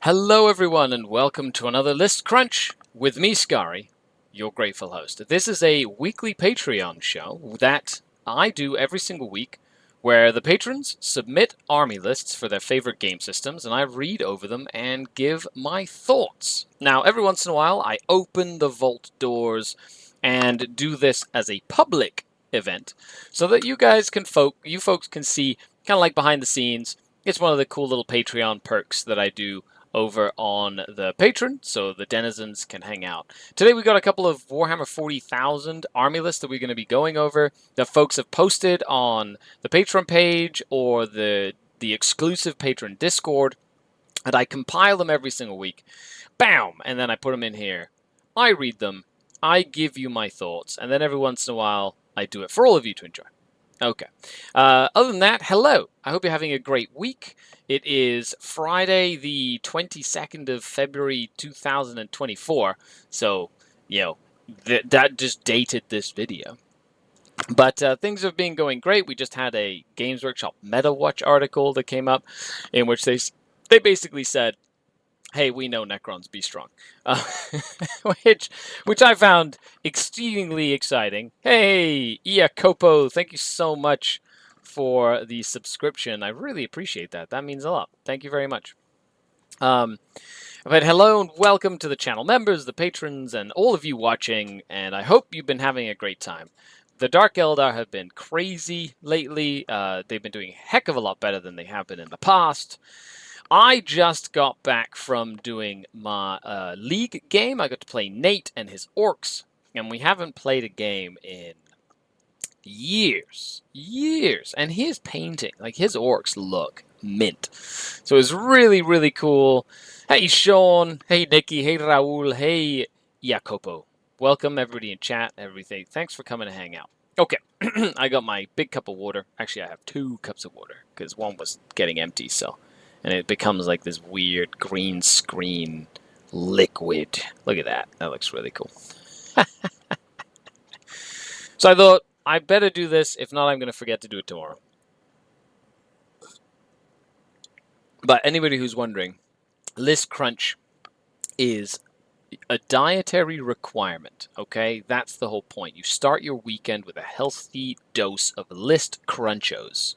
Hello everyone and welcome to another List Crunch with me, Skari, your grateful host. This is a weekly Patreon show that I do every single week where the patrons submit army lists for their favorite game systems and I read over them and give my thoughts. Now, every once in a while I open the vault doors and do this as a public event so that you guys can you folks can see kind of like behind the scenes. It's one of the cool little Patreon perks that I do over on the Patreon, so the denizens can hang out. Today we got a couple of Warhammer 40,000 army lists that we're going to be going over that folks have posted on the Patreon page or the exclusive Patreon Discord, and I compile them every single week. Bam! And then I put them in here. I read them, I give you my thoughts, and then every once in a while I do it for all of you to enjoy. Okay. Other than that, hello. I hope you're having a great week. It is Friday, the 22nd of February, 2024. So, that just dated this video. But things have been going great. We just had a Games Workshop Meta Watch article that came up in which they basically said, hey, we know Necrons, be strong. Which I found exceedingly exciting. Hey, Iacopo, thank you so much for the subscription. I really appreciate that. That means a lot. Thank you very much. But hello and welcome to the channel members, the patrons, and all of you watching, and I hope you've been having a great time. The Dark Eldar have been crazy lately. They've been doing a heck of a lot better than they have been in the past. I just got back from doing my league game. I got to play Nate and his orcs, and we haven't played a game in years. And his painting, like his orcs look mint. So it was really, really cool. Hey, Sean. Hey, Nikki. Hey, Raul. Hey, Jacopo. Welcome, everybody in chat, everything. Thanks for coming to hang out. Okay, I got my big cup of water. Actually, I have 2 cups of water, because one was getting empty, so... And it becomes like this weird green screen liquid. Look at that. That looks really cool. So I thought, I better do this. If not, I'm going to forget to do it tomorrow. But anybody who's wondering, List Crunch is a dietary requirement, okay? That's the whole point. You start your weekend with a healthy dose of List Crunchos.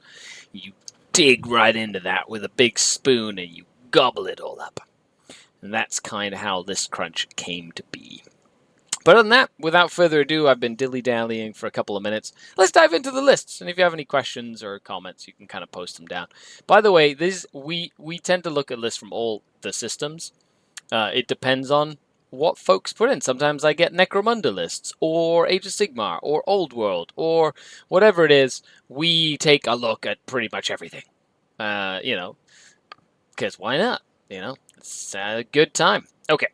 You dig right into that with a big spoon and you gobble it all up. And that's kind of how List Crunch came to be. But other than that, without further ado, I've been dilly-dallying for a couple of minutes. Let's dive into the lists. And if you have any questions or comments, you can kind of post them down. By the way, we tend to look at lists from all the systems. It depends on what folks put in. Sometimes I get Necromunda lists, or Age of Sigmar, or Old World, or whatever it is. We take a look at pretty much everything. Because why not? It's a good time. Okay.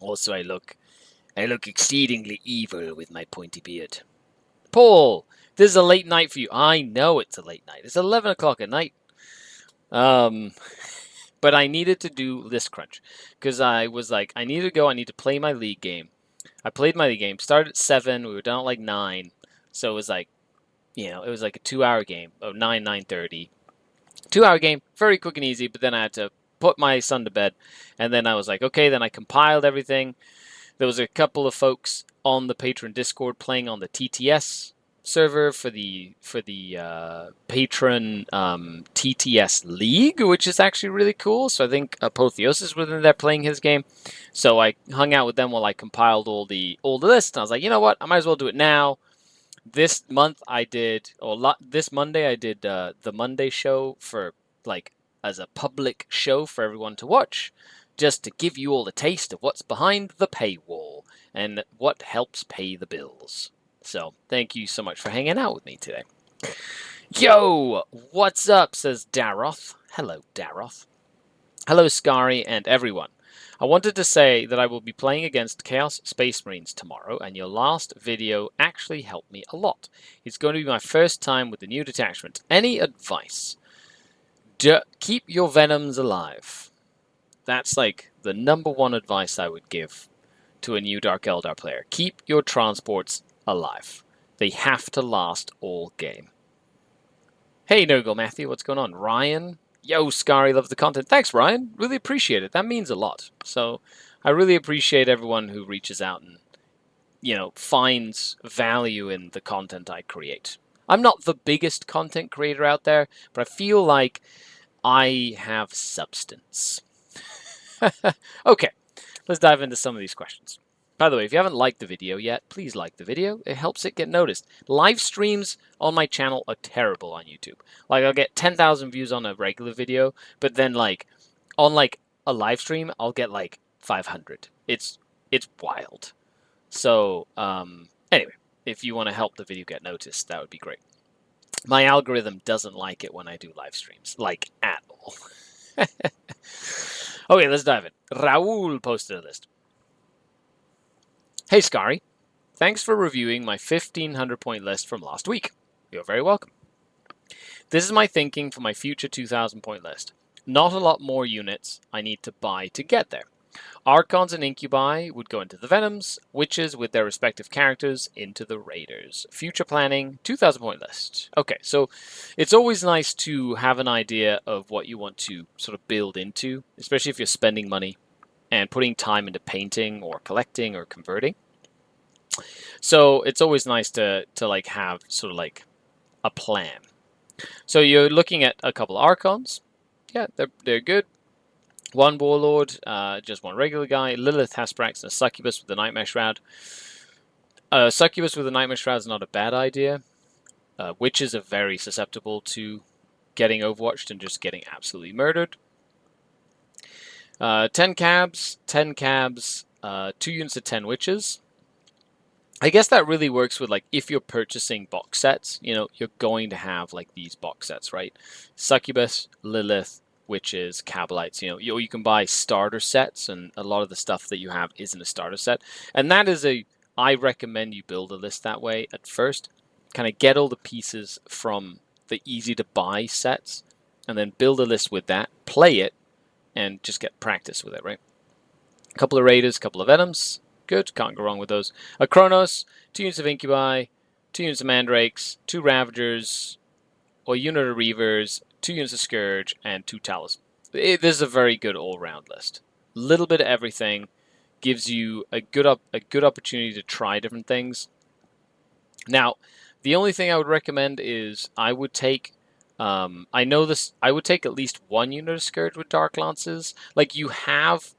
Also, I look exceedingly evil with my pointy beard. Paul, this is a late night for you. I know it's a late night. It's 11 o'clock at night. But I needed to do List Crunch because I was like, I need to go. I need to play my league game. I played my league game. Started at 7. We were done at like 9. So it was like, it was like a 2-hour game. 9:30. 2-hour game, very quick and easy. But then I had to put my son to bed, and then I was like, okay. Then I compiled everything. There was a couple of folks on the Patreon Discord playing on the TTS server for the patron TTS League, which is actually really cool. So I think Apotheosis was in there playing his game. So I hung out with them while I compiled all the lists. And I was like, you know what? I might as well do it now. This month I did, this Monday I did the Monday show for as a public show for everyone to watch, just to give you all a taste of what's behind the paywall and what helps pay the bills. So, thank you so much for hanging out with me today. Yo, what's up, says Daroth. Hello, Daroth. Hello, Skari and everyone. I wanted to say that I will be playing against Chaos Space Marines tomorrow, and your last video actually helped me a lot. It's going to be my first time with the new detachment. Any advice? Keep your Venoms alive. That's like the #1 advice I would give to a new Dark Eldar player. Keep your transports alive. They have to last all game. Hey, Nurgle Matthew, what's going on? Ryan, Yo, Scary loves the content. Thanks, Ryan. Really appreciate it. That means a lot. So I really appreciate everyone who reaches out and, finds value in the content I create. I'm not the biggest content creator out there, but I feel like I have substance. Okay, let's dive into some of these questions. By the way, if you haven't liked the video yet, please like the video. It helps it get noticed. Live streams on my channel are terrible on YouTube. Like, I'll get 10,000 views on a regular video, but then, on, a live stream, I'll get, 500. It's wild. So, anyway, if you want to help the video get noticed, that would be great. My algorithm doesn't like it when I do live streams, at all. Okay, let's dive in. Raul posted a list. Hey, Scary. Thanks for reviewing my 1,500 point list from last week. You're very welcome. This is my thinking for my future 2,000 point list. Not a lot more units I need to buy to get there. Archons and Incubi would go into the Venoms, Witches with their respective characters into the Raiders. Future planning, 2,000 point list. Okay, so it's always nice to have an idea of what you want to sort of build into, especially if you're spending money and putting time into painting or collecting or converting. So it's always nice to have sort of a plan. So you're looking at a couple of Archons. Yeah, they're good. One Warlord, just one regular guy. Lilith, Hasprax, and a Succubus with the Nightmare Shroud. Succubus with the Nightmare Shroud is not a bad idea. Witches are very susceptible to getting overwatched and just getting absolutely murdered. 10 cabs, 2 units of 10 witches. I guess that really works with if you're purchasing box sets, you're going to have these box sets, right? Succubus, Lilith, Witches, Cabalites, you can buy starter sets, and a lot of the stuff that you have isn't a starter set. And that is I recommend you build a list that way at first. Kind of get all the pieces from the easy to buy sets, and then build a list with that, play it, and just get practice with it, right? A couple of Raiders, a couple of Venoms. Good, can't go wrong with those. A Kronos, 2 units of Incubi, 2 units of Mandrakes, 2 Ravagers, a unit of Reavers, 2 units of Scourge, and 2 Talus. This is a very good all-round list. A little bit of everything gives you a good opportunity to try different things. Now, the only thing I would recommend is I would take I would take at least 1 unit of Scourge with Dark Lances. You have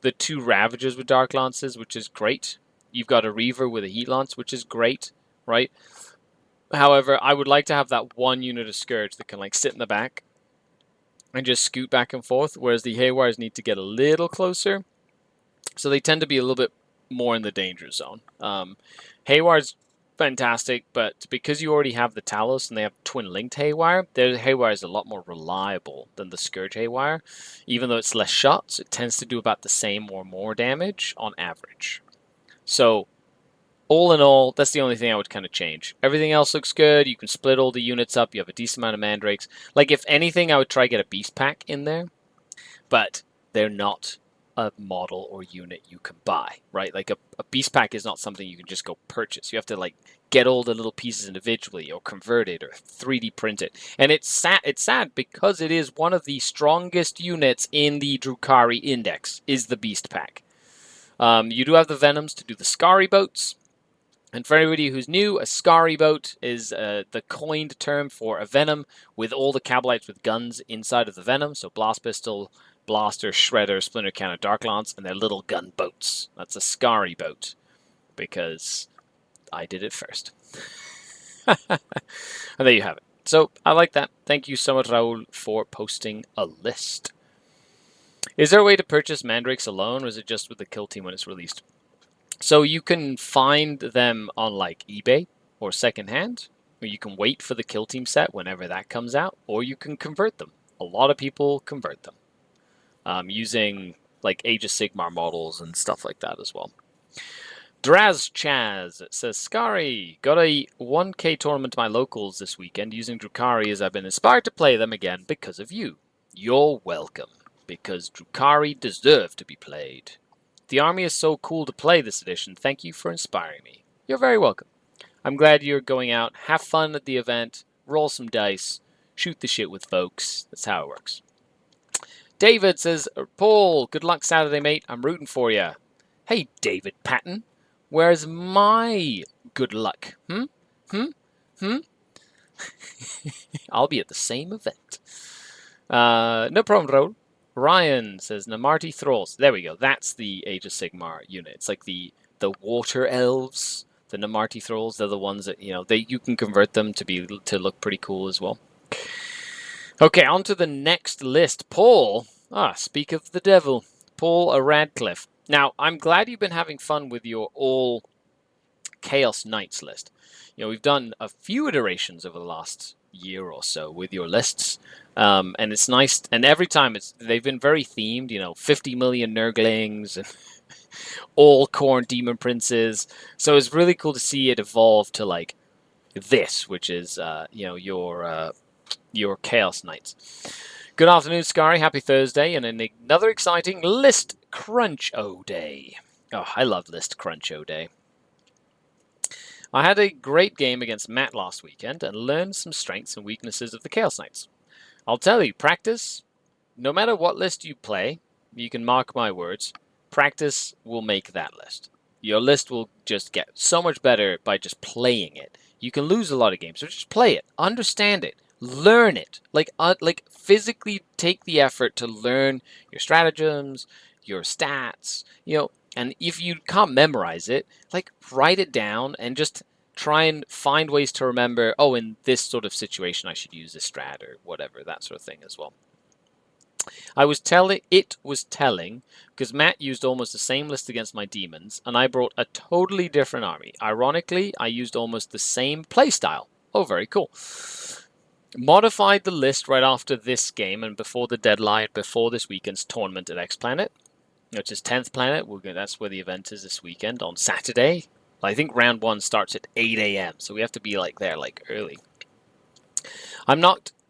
the 2 Ravagers with Dark Lances, which is great. You've got a Reaver with a Heat Lance, which is great, right? However, I would like to have that 1 unit of Scourge that can sit in the back and just scoot back and forth, whereas the Haywires need to get a little closer. So they tend to be a little bit more in the danger zone. Haywire's fantastic, but because you already have the Talos and they have twin-linked Haywire, their Haywire is a lot more reliable than the Scourge Haywire. Even though it's less shots, it tends to do about the same or more damage on average. So, all in all, that's the only thing I would kind of change. Everything else looks good. You can split all the units up. You have a decent amount of Mandrakes. If anything, I would try to get a Beast Pack in there, but they're not a model or unit you can buy, right? A Beast Pack is not something you can just go purchase. You have to get all the little pieces individually or convert it or 3D print it. And it's sad because it is one of the strongest units in the Drukhari Index is the Beast Pack. You do have the Venoms to do the Scary boats. And for anybody who's new, a Scary boat is the coined term for a Venom with all the Cabalites with guns inside of the Venom. So Blast Pistol, Blaster, Shredder, Splinter Cannon, Dark Lance, and their little gun boats. That's a Scary boat, because I did it first. And there you have it. So I like that. Thank you so much, Raul, for posting a list. Is there a way to purchase Mandrakes alone, or is it just with the kill team when it's released? So you can find them on eBay or secondhand, or you can wait for the kill team set whenever that comes out, or you can convert them. A lot of people convert them. Using Age of Sigmar models and stuff like that as well. Draz Chaz says, Scary, got a 1k tournament to my locals this weekend using Drukhari as I've been inspired to play them again because of you. You're welcome, because Drukhari deserve to be played. The army is so cool to play this edition. Thank you for inspiring me. You're very welcome. I'm glad you're going out. Have fun at the event. Roll some dice. Shoot the shit with folks. That's how it works. David says, Paul, good luck Saturday, mate. I'm rooting for you. Hey, David Patton, where's my good luck? I'll be at the same event. No problem, Raul. Ryan says, Namarti Thralls. There we go. That's the Age of Sigmar unit. It's like the water elves, the Namarti Thralls. They're the ones that, you can convert them to look pretty cool as well. Okay, on to the next list. Paul. Speak of the devil. Paul Radcliffe. Now, I'm glad you've been having fun with your all Chaos Knights list. We've done a few iterations over the last year or so with your lists, and it's nice. And every time they've been very themed. 50 million Nurglings and all Khorne Demon Princes. So it's really cool to see it evolve to like this, which is your Chaos Knights. Good afternoon, Scary. Happy Thursday, and another exciting List Crunch-O Day. Oh, I love List Crunch-O Day. I had a great game against Matt last weekend and learned some strengths and weaknesses of the Chaos Knights. I'll tell you, practice, no matter what list you play, you can mark my words, practice will make that list. Your list will just get so much better by just playing it. You can lose a lot of games, so just play it, understand it, learn it. Like physically take the effort to learn your stratagems, your stats, and if you can't memorize it, write it down and just try and find ways to remember, in this sort of situation I should use this strat or whatever, that sort of thing as well. It was telling because Matt used almost the same list against my demons, and I brought a totally different army. Ironically, I used almost the same playstyle. Oh, very cool. Modified the list right after this game and before the deadline, before this weekend's tournament at X Planet, which is 10th Planet. That's where the event is this weekend on Saturday. I think round 1 starts at 8 a.m. So we have to be there early.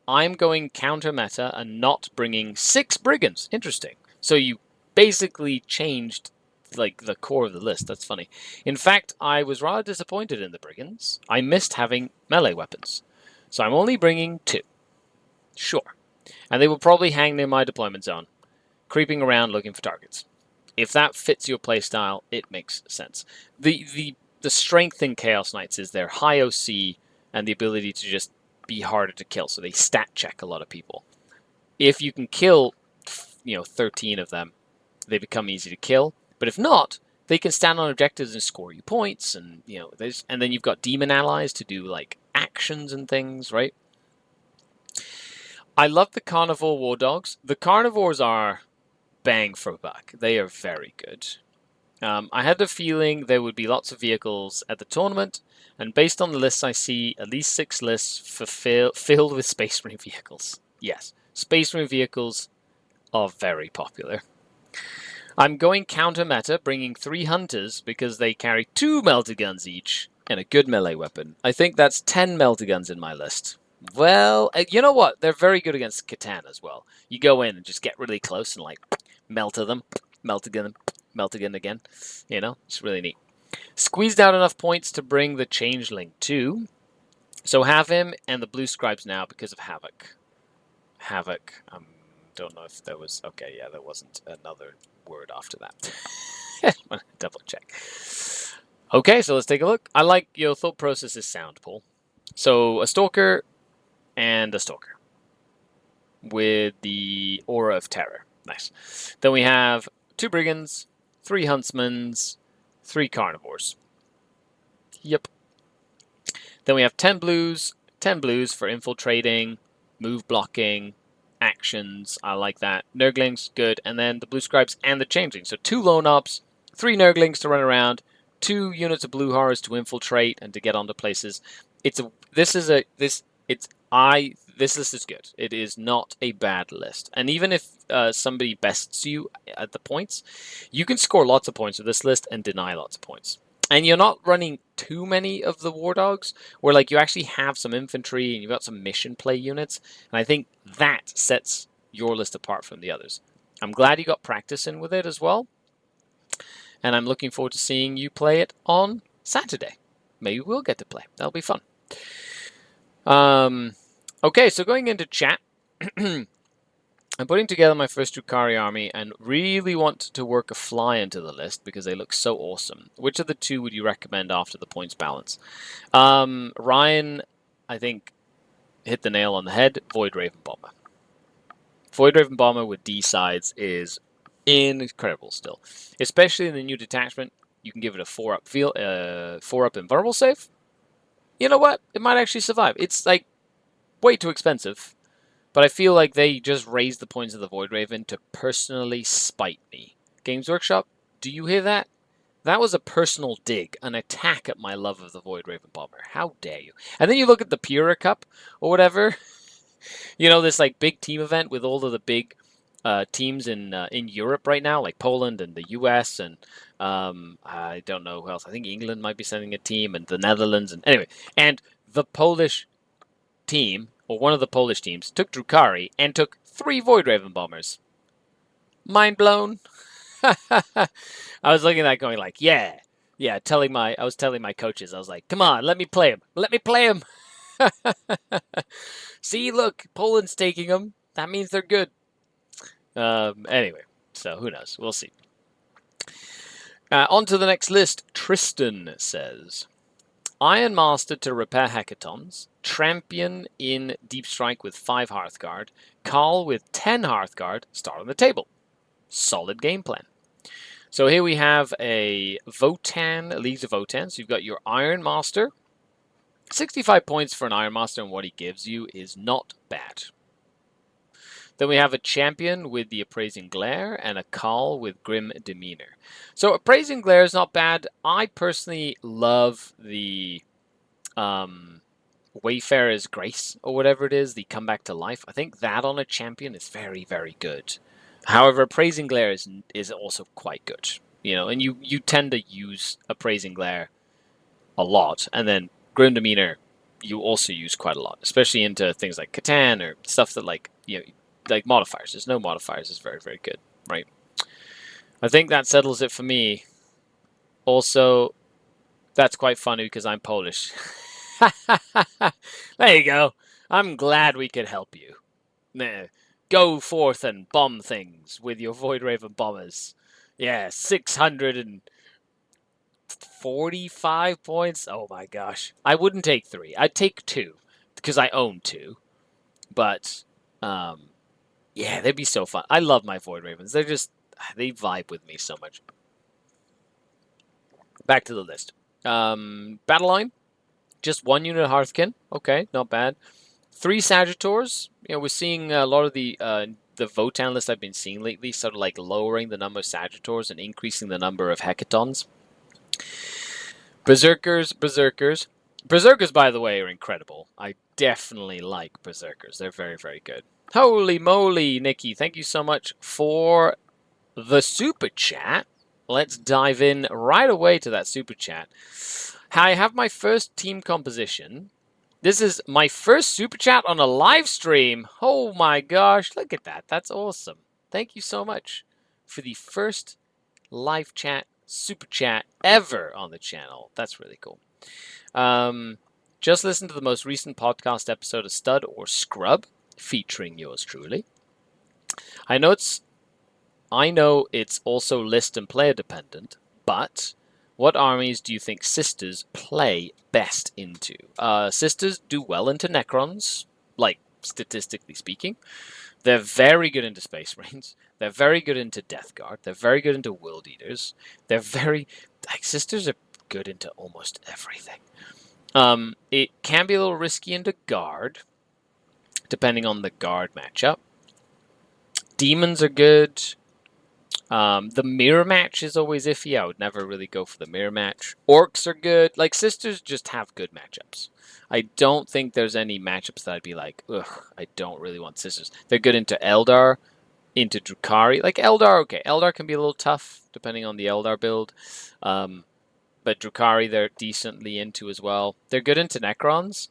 I'm going counter meta and not bringing 6 brigands. Interesting. So you basically changed the core of the list. That's funny. In fact, I was rather disappointed in the brigands. I missed having melee weapons. So I'm only bringing 2. Sure. And they will probably hang near my deployment zone, creeping around looking for targets. If that fits your playstyle, it makes sense. The strength in Chaos Knights is their high OC and the ability to just be harder to kill. So they stat check a lot of people. If you can kill 13 of them, they become easy to kill. But if not, they can stand on objectives and score you points, and and then you've got demon allies to do actions and things, right? I love the carnivore war dogs. The carnivores are bang for buck. They are very good. I had the feeling there would be lots of vehicles at the tournament, and based on the lists I see, at least 6 lists filled with Space Marine vehicles. Yes, Space Marine vehicles are very popular. I'm going counter meta, bringing 3 hunters because they carry 2 melter guns each and a good melee weapon. I think that's 10 melter guns in my list. Well, you know what? They're very good against Catan as well. You go in and just get really close and melter them, melter gun again. It's really neat. Squeezed out enough points to bring the Changeling too. So have him and the Blue Scribes now because of Havoc. Havoc. Don't know if there was... Okay, yeah, there wasn't another word after that. Double check. Okay, so let's take a look. I like your thought process is sound, Paul. So a Stalker and a Stalker with the Aura of Terror. Nice. Then we have 2 Brigands, 3 Huntsmans, 3 Carnivores. Yep. Then we have 10 blues for infiltrating, move blocking, actions. I like that. Nurglings, good. And then the Blue Scribes and the Changeling. So 2 Lone Ops, 3 Nurglings to run around, 2 units of Blue Horrors to infiltrate and to get onto places. This list is good. It is not a bad list. And even if somebody bests you at the points, you can score lots of points with this list and deny lots of points. And you're not running too many of the War Dogs, where you actually have some infantry and you've got some mission play units. And I think that sets your list apart from the others. I'm glad you got practice in with it as well. And I'm looking forward to seeing you play it on Saturday. Maybe we'll get to play. That'll be fun. Okay, so going into chat, I'm putting together my first Drukhari army and really want to work a fly into the list because they look so awesome. Which of the two would you recommend after the points balance? Ryan, I think, hit the nail on the head. Void Raven Bomber. Void Raven Bomber with D sides is incredible still. Especially in the new detachment. You can give it a 4-up feel, 4-up invulnerable save. You know what? It might actually survive. It's like way too expensive. But I feel like they just raised the points of the Void Raven to personally spite me. Games Workshop, do you hear that? That was a personal dig, an attack at my love of the Void Raven Bomber. How dare you? And then you look at the Pura Cup or whatever. You know, this like big team event with all of the big teams in Europe right now, like Poland and the US, and I don't know who else. I think England might be sending a team, and the Netherlands, and anyway, and the Polish team, or one of the Polish teams, took Drukhari and took 3 Void Raven Bombers. Mind blown. I was looking at that going like, yeah. I was telling my coaches, I was like, come on, let me play him. Let me play him. See, look, Poland's taking them. That means they're good. Anyway, so who knows? We'll see. On to the next list. Tristan says, Iron Master to repair hackathons, Trampion in Deep Strike with 5 Hearthguard, Carl with 10 Hearthguard, start on the table. Solid game plan. So here we have a Votann, Leagues of Votann. So you've got your Iron Master. 65 points for an Iron Master, and what he gives you is not bad. Then we have a Champion with the Appraising Glare and a Carl with Grim Demeanor. So Appraising Glare is not bad. I personally love the Wayfarer's Grace, or whatever it is, the Comeback to Life. I think that on a Champion is very, very good. However, Appraising Glare is also quite good. You know, and you tend to use Appraising Glare a lot, and then Grim Demeanor you also use quite a lot, especially into things like Catan or stuff that like modifiers. There's no modifiers is very, very good, right? I think that settles it for me. Also, that's quite funny because I'm Polish. There you go. I'm glad we could help you. Go forth and bomb things with your Void Raven bombers. Yeah, 645 points. Oh my gosh. I wouldn't take 3. I'd take 2 because I own 2. But yeah, they'd be so fun. I love my Void Ravens. They vibe with me so much. Back to the list. Battle line. Just 1 unit Hearthkin. Okay, not bad. 3 Sagitors. You know, we're seeing a lot of the Votann list I've been seeing lately, sort of like lowering the number of Sagitors and increasing the number of Hackathons. Berserkers, by the way, are incredible. I definitely like Berserkers. They're very, very good. Holy moly, Nikki. Thank you so much for the super chat. Let's dive in right away to that super chat. I have my first team composition. This is my first super chat on a live stream. Oh my gosh, look at that. That's awesome. Thank you so much for the first live chat, super chat ever on the channel. That's really cool. Just listen to the most recent podcast episode of Stud or Scrub, featuring yours truly. I know it's also list and player dependent, but what armies do you think Sisters play best into? Sisters do well into Necrons, like statistically speaking. They're very good into Space Marines. They're very good into Death Guard. They're very good into World Eaters. Sisters are good into almost everything. It can be a little risky into Guard, depending on the Guard matchup. Demons are good. The mirror match is always iffy. I would never really go for the mirror match. Orcs are good. Like, Sisters just have good matchups. I don't think there's any matchups that I'd be like, ugh, I don't really want Sisters. They're good into Eldar, into Drukhari. Like, Eldar, okay. Eldar can be a little tough, depending on the Eldar build. But Drukhari, they're decently into as well. They're good into Necrons.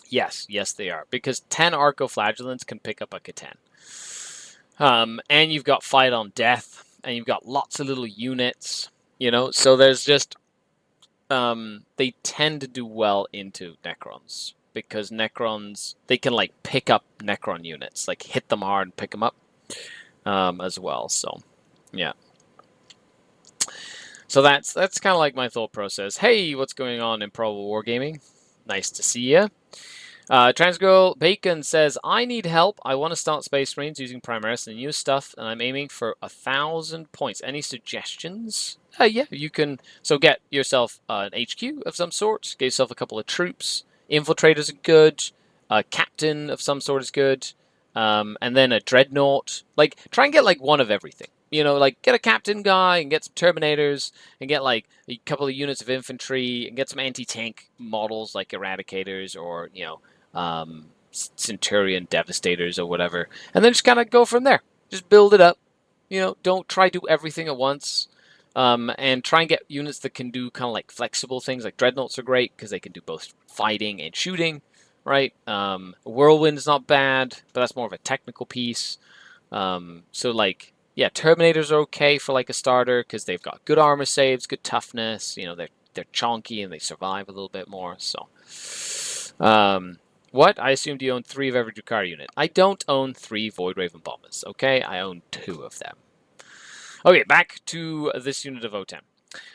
Yes, they are. Because 10 Arco-Flagellants can pick up a Catan. And you've got Fight on Death, and you've got lots of little units, you know, so there's just, they tend to do well into Necrons, because Necrons, they can, like, pick up Necron units, like, hit them hard and pick them up. as well. So, yeah. So that's kind of like my thought process. Hey, what's going on in Probable Wargaming? Nice to see you. Transgirl Bacon says, I need help. I want to start Space Marines using Primaris and new stuff, and I'm aiming for 1,000 points. Any suggestions? Yeah, you can. So get yourself an HQ of some sort. Get yourself a couple of troops. Infiltrators are good. A captain of some sort is good. And then a dreadnought. Like, try and get like one of everything. You know, like get a captain guy and get some Terminators and get like a couple of units of infantry and get some anti-tank models like Eradicators or, you know, Centurion Devastators or whatever, and then just kind of go from there. Just build it up. You know, don't try to do everything at once, and try and get units that can do kind of like flexible things. Like Dreadnoughts are great because they can do both fighting and shooting, right? Whirlwind's not bad, but that's more of a technical piece. So like, yeah, Terminators are okay for like a starter because they've got good armor saves, good toughness. You know, they're chonky and they survive a little bit more. So, what? I assumed you own 3 of every Drukhari unit. I don't own 3 Void Raven Bombers, okay? I own 2 of them. Okay, back to this unit of O10.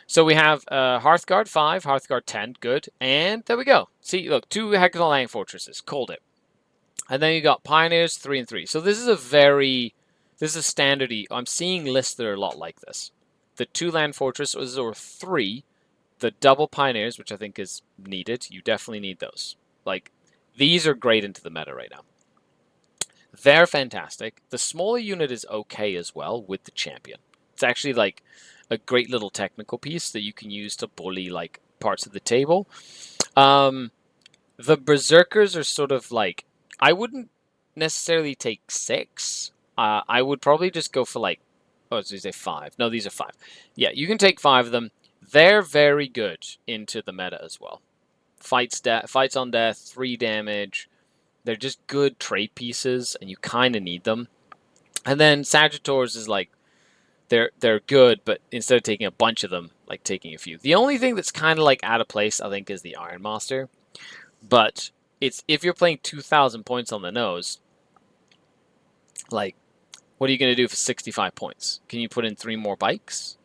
So we have Hearthguard 5, Hearthguard 10, good. And there we go. See, look, 2 Hexagonal Lang Fortresses, called it. And then you got Pioneers 3 and 3. So this is a standard. I'm seeing lists that are a lot like this. The 2 Land Fortresses or 3, the double Pioneers, which I think is needed. You definitely need those. Like, these are great into the meta right now. They're fantastic. The smaller unit is okay as well with the champion. It's actually like a great little technical piece that you can use to bully like parts of the table. The Berserkers are sort of like, I wouldn't necessarily take 6. I would probably just go for like, oh, these are 5. No, these are 5. Yeah, you can take 5 of them. They're very good into the meta as well. Fights on death, 3 damage. They're just good trade pieces, and you kind of need them. And then Sagittars is like, they're good, but instead of taking a bunch of them, like taking a few. The only thing that's kind of like out of place, I think, is the Iron Master. But it's if you're playing 2,000 points on the nose, like, what are you going to do for 65 points? Can you put in 3 more bikes?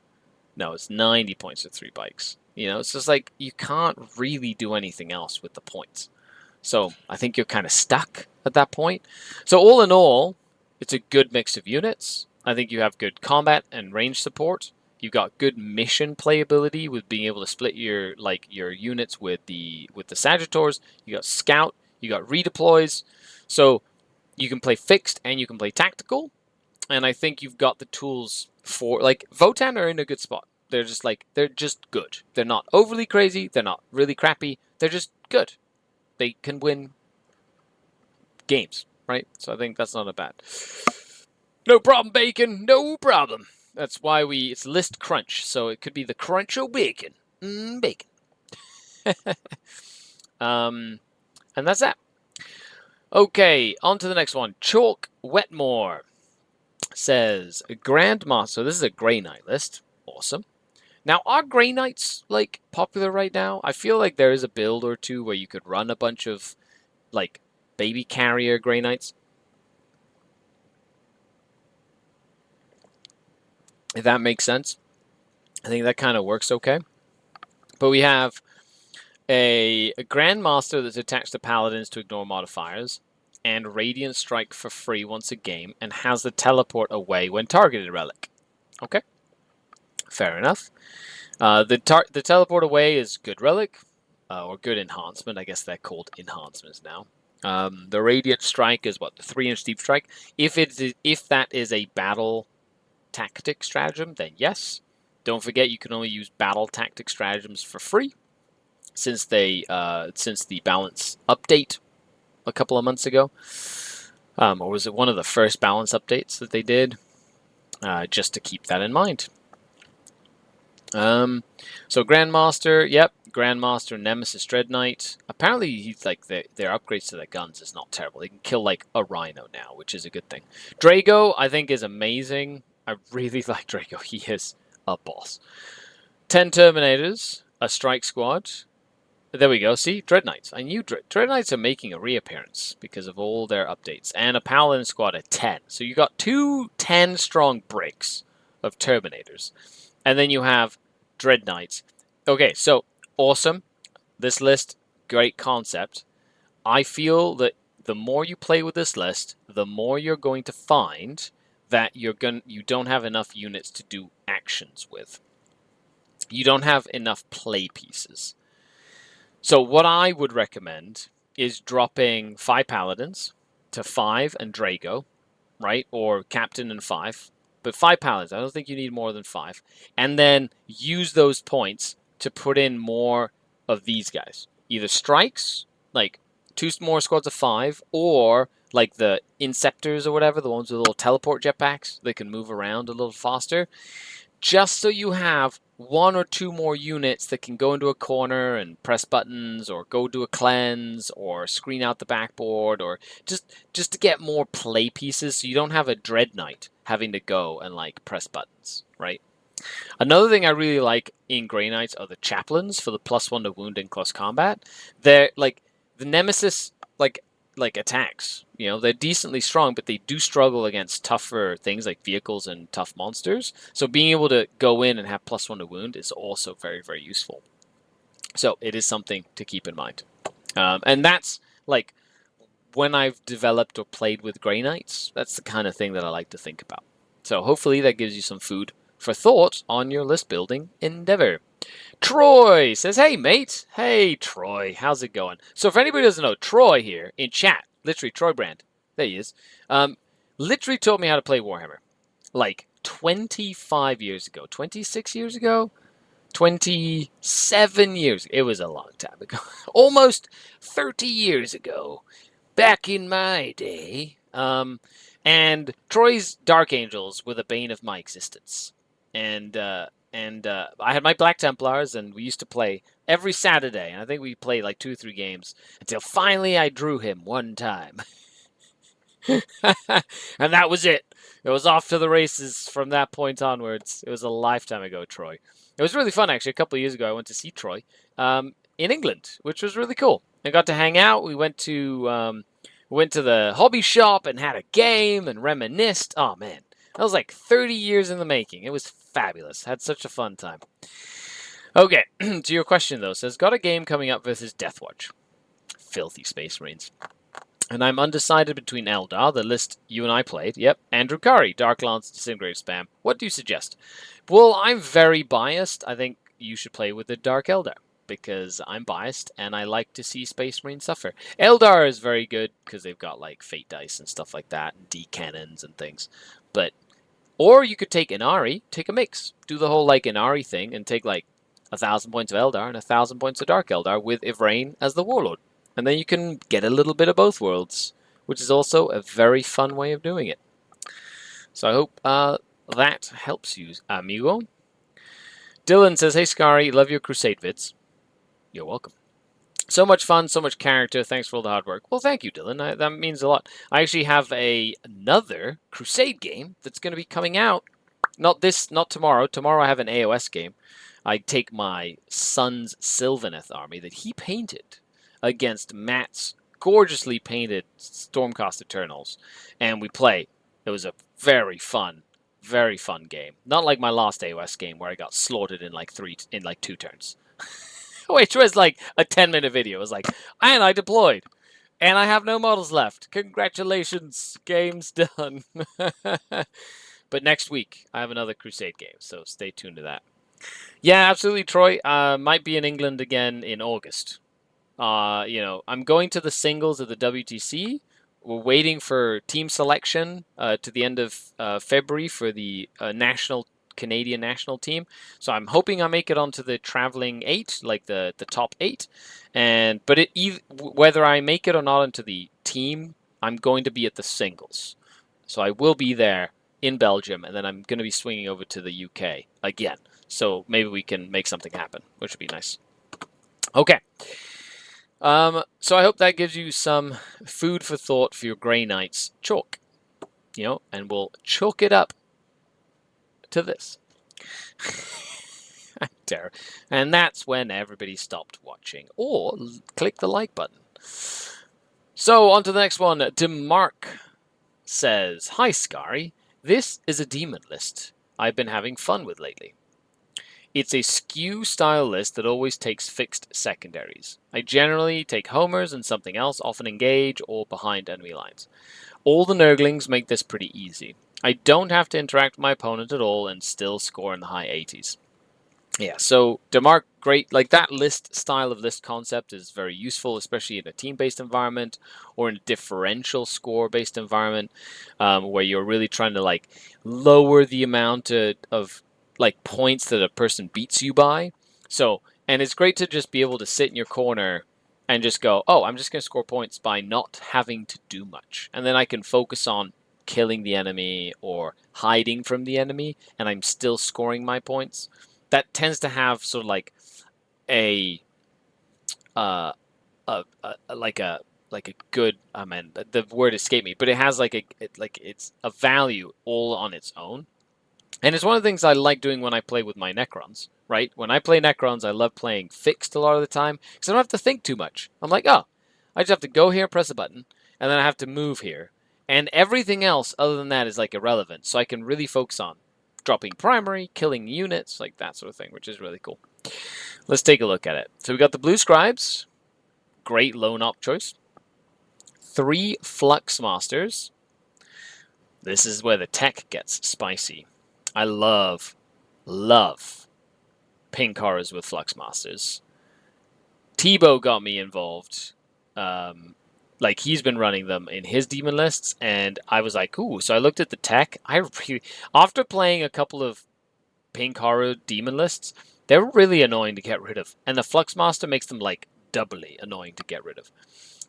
No, it's 90 points for 3 bikes. You know, it's just like you can't really do anything else with the points. So I think you're kind of stuck at that point. So all in all, it's a good mix of units. I think you have good combat and range support. You've got good mission playability with being able to split your units with the Sagittars. You got scout. You got redeploys. So you can play fixed and you can play tactical. And I think you've got the tools for, like, Votann are in a good spot. They're just good. They're not overly crazy. They're not really crappy. They're just good. They can win games, right? So I think that's not a bad. No problem, Bacon. No problem. That's why it's list crunch. So it could be the crunch o' bacon. Bacon. And that's that. Okay, on to the next one. Chalk Wetmore says Grandmaster. So this is a Grey Knight list. Awesome. Now, are Grey Knights, like, popular right now? I feel like there is a build or two where you could run a bunch of, like, baby carrier Grey Knights. If that makes sense. I think that kind of works okay. But we have a Grandmaster that's attached to Paladins to ignore modifiers, and Radiant Strike for free once a game, and has the teleport away when targeted relic. Okay. Fair enough. The teleport away is good relic, or good enhancement. I guess they're called enhancements now. The Radiant Strike is what, the 3-inch deep strike. If that is a battle tactic stratagem, then yes. Don't forget you can only use battle tactic stratagems for free since the balance update a couple of months ago, or was it one of the first balance updates that they did? Just to keep that in mind. So Grandmaster, yep, Grandmaster, Nemesis, Dread Knight. Apparently, he's like their upgrades to their guns is not terrible. They can kill like a Rhino now, which is a good thing. Drago, I think, is amazing. I really like Drago. He is a boss. 10 Terminators, a Strike Squad, There we go. See? Dread Knights. I knew Dread Knights are making a reappearance because of all their updates. And a Paladin squad at 10. So you got two 10-strong breaks of Terminators. And then you have Dread Knights. Okay, so awesome. This list, great concept. I feel that the more you play with this list, the more you're going to find that you don't have enough units to do actions with. You don't have enough play pieces. So what I would recommend is dropping 5 Paladins to 5 and Drago, right? Or Captain and 5. But 5 Paladins. I don't think you need more than 5. And then use those points to put in more of these guys. Either strikes, like 2 more squads of 5, or like the Inceptors or whatever, the ones with little teleport jetpacks. They can move around a little faster. Just so you have 1 or 2 more units that can go into a corner and press buttons, or go do a cleanse, or screen out the backboard, or just to get more play pieces so you don't have a Dread Knight having to go and like press buttons, right? Another thing I really like in Grey Knights are the chaplains for the +1 to wound in close combat. They're like the Nemesis like attacks. You know, they're decently strong, but they do struggle against tougher things like vehicles and tough monsters. So being able to go in and have +1 to wound is also very, very useful. So it is something to keep in mind. And that's like when I've developed or played with Grey Knights, that's the kind of thing that I like to think about. So hopefully that gives you some food for thought on your list building endeavor. Troy says, hey, mate. Hey, Troy. How's it going? So if anybody doesn't know, Troy here in chat, literally Troy Brand, there he is, literally taught me how to play Warhammer. Like 25 years ago. 26 years ago? 27 years. It was a long time ago. Almost 30 years ago. Back in my day. And Troy's Dark Angels were the bane of my existence. And I had my Black Templars, and we used to play every Saturday. And I think we played like 2 or 3 games until finally I drew him one time. And that was it. It was off to the races from that point onwards. It was a lifetime ago, Troy. It was really fun, actually. A couple of years ago, I went to see Troy in England, which was really cool. I got to hang out. We went to the hobby shop and had a game and reminisced. Oh, man. That was like 30 years in the making. It was fabulous. Had such a fun time. Okay, to your question, though. Says, got a game coming up versus Deathwatch. Filthy Space Marines. And I'm undecided between Eldar, the list you and I played, yep, and Drukhari, Dark Lance, Disintegrate Spam. What do you suggest? Well, I'm very biased. I think you should play with the Dark Eldar, because I'm biased, and I like to see Space Marines suffer. Eldar is very good, because they've got, like, Fate Dice and stuff like that, and D-Cannons and things. But, or you could take Inari, take a mix. Do the whole, like, Inari thing, and take, like, 1,000 points of Eldar and 1,000 points of Dark Eldar with Ivrain as the Warlord. And then you can get a little bit of both worlds, which is also a very fun way of doing it. So I hope that helps you, amigo. Dylan says, hey, Skari, love your Crusade vids. You're welcome. So much fun, so much character. Thanks for all the hard work. Well, thank you, Dylan. That means a lot. I actually have another Crusade game that's going to be coming out. Not tomorrow. Tomorrow I have an AOS game. I take my son's Sylvaneth army that he painted against Matt's gorgeously painted Stormcast Eternals, and we play. It was a very fun game. Not like my last AOS game where I got slaughtered in like 2 turns, which was like a 10-minute video. It was like, and I deployed, and I have no models left. Congratulations, game's done. But next week I have another Crusade game, so stay tuned to that. Yeah, absolutely, Troy. Might be in England again in August. I'm going to the singles of the WTC. We're waiting for team selection to the end of February for the Canadian national team. So I'm hoping I make it onto the traveling 8, like the top 8. But whether I make it or not into the team, I'm going to be at the singles. So I will be there in Belgium, and then I'm going to be swinging over to the UK again. So maybe we can make something happen, which would be nice. Okay. So I hope that gives you some food for thought for your Grey Knights chalk, and we'll chalk it up to this. character. And that's when everybody stopped watching. Or click the like button. So, on to the next one. DeMark says, "Hi, Scary. This is a demon list I've been having fun with lately. It's a skew style list that always takes fixed secondaries. I generally take homers and something else, often engage or behind enemy lines. All the Nurglings make this pretty easy. I don't have to interact with my opponent at all and still score in the high 80s. Yeah, so DeMark, great. Like that list style of list concept is very useful, especially in a team-based environment or in a differential score-based environment, where you're really trying to like lower the amount of like points that a person beats you by. So, and it's great to just be able to sit in your corner and just go, oh, I'm just going to score points by not having to do much, and then I can focus on killing the enemy or hiding from the enemy, and I'm still scoring my points. That tends to have sort of like a like a good, I mean, the word escaped me, but it has like it's a value all on its own. And it's one of the things I like doing when I play with my Necrons, right? When I play Necrons, I love playing fixed a lot of the time because I don't have to think too much. I'm like, oh, I just have to go here, press a button, and then I have to move here. And everything else other than that is like irrelevant. So I can really focus on dropping primary, killing units, like that sort of thing, which is really cool. Let's take a look at it. So we got the Blue Scribes. Great lone op choice. 3 Flux Masters. This is where the tech gets spicy. I love pink horrors with Flux Masters. Tebow got me involved. Like he's been running them in his demon lists, and I was like, ooh. So I looked at the tech. After playing a couple of pink horror demon lists, they're really annoying to get rid of, and the Flux Master makes them like doubly annoying to get rid of.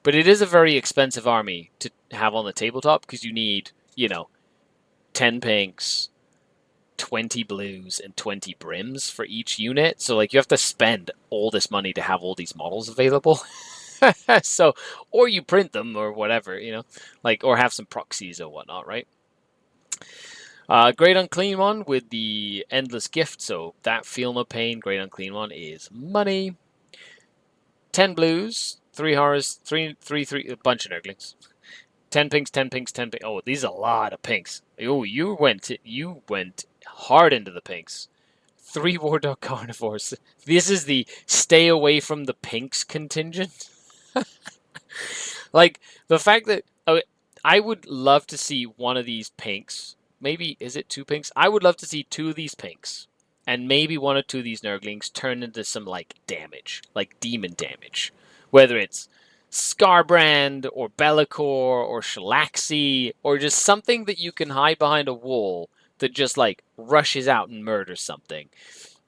But it is a very expensive army to have on the tabletop because you need, 10 pinks, 20 blues, and 20 brims for each unit. So like you have to spend all this money to have all these models available. So, or you print them or whatever, like, or have some proxies or whatnot, right? Great Unclean one with the Endless Gift, so that Feel No Pain, Great Unclean one is money. 10 blues, 3 horrors, 3, a bunch of Nurglings. 10 pinks, 10 pinks, 10 pinks. Oh, these are a lot of pinks. Oh, you went hard into the pinks. 3 War Dog Carnivores. This is the stay away from the pinks contingent. Like, the fact that I would love to see one of these pinks. Maybe, is it 2 pinks? I would love to see 2 of these pinks. And maybe 1 or 2 of these Nurglings turn into some, like, damage. Like, demon damage. Whether it's Scarbrand, or Bellicor, or Shalaxi, or just something that you can hide behind a wall that just, like, rushes out and murders something.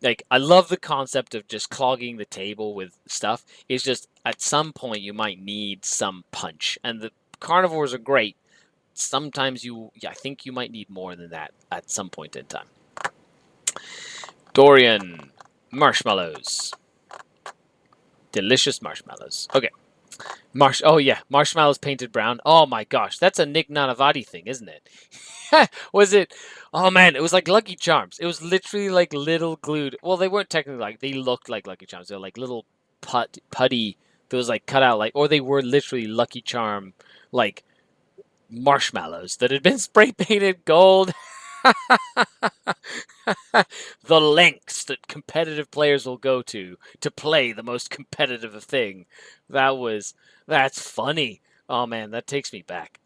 Like, I love the concept of just clogging the table with stuff. It's just, at some point, you might need some punch. And the carnivores are great. Sometimes I think you might need more than that at some point in time. Dorian, marshmallows. Delicious marshmallows. Okay. Oh yeah, marshmallows painted brown. Oh my gosh, that's a Nick Nanavati thing, isn't it? Was it? Oh man, it was like Lucky Charms. It was literally like little glued. Well, they weren't technically like. They looked like Lucky Charms. They were like little putty. That was like cut out like, or they were literally Lucky Charm like marshmallows that had been spray painted gold. The lengths that competitive players will go to play the most competitive thing. That's funny. Oh man, that takes me back.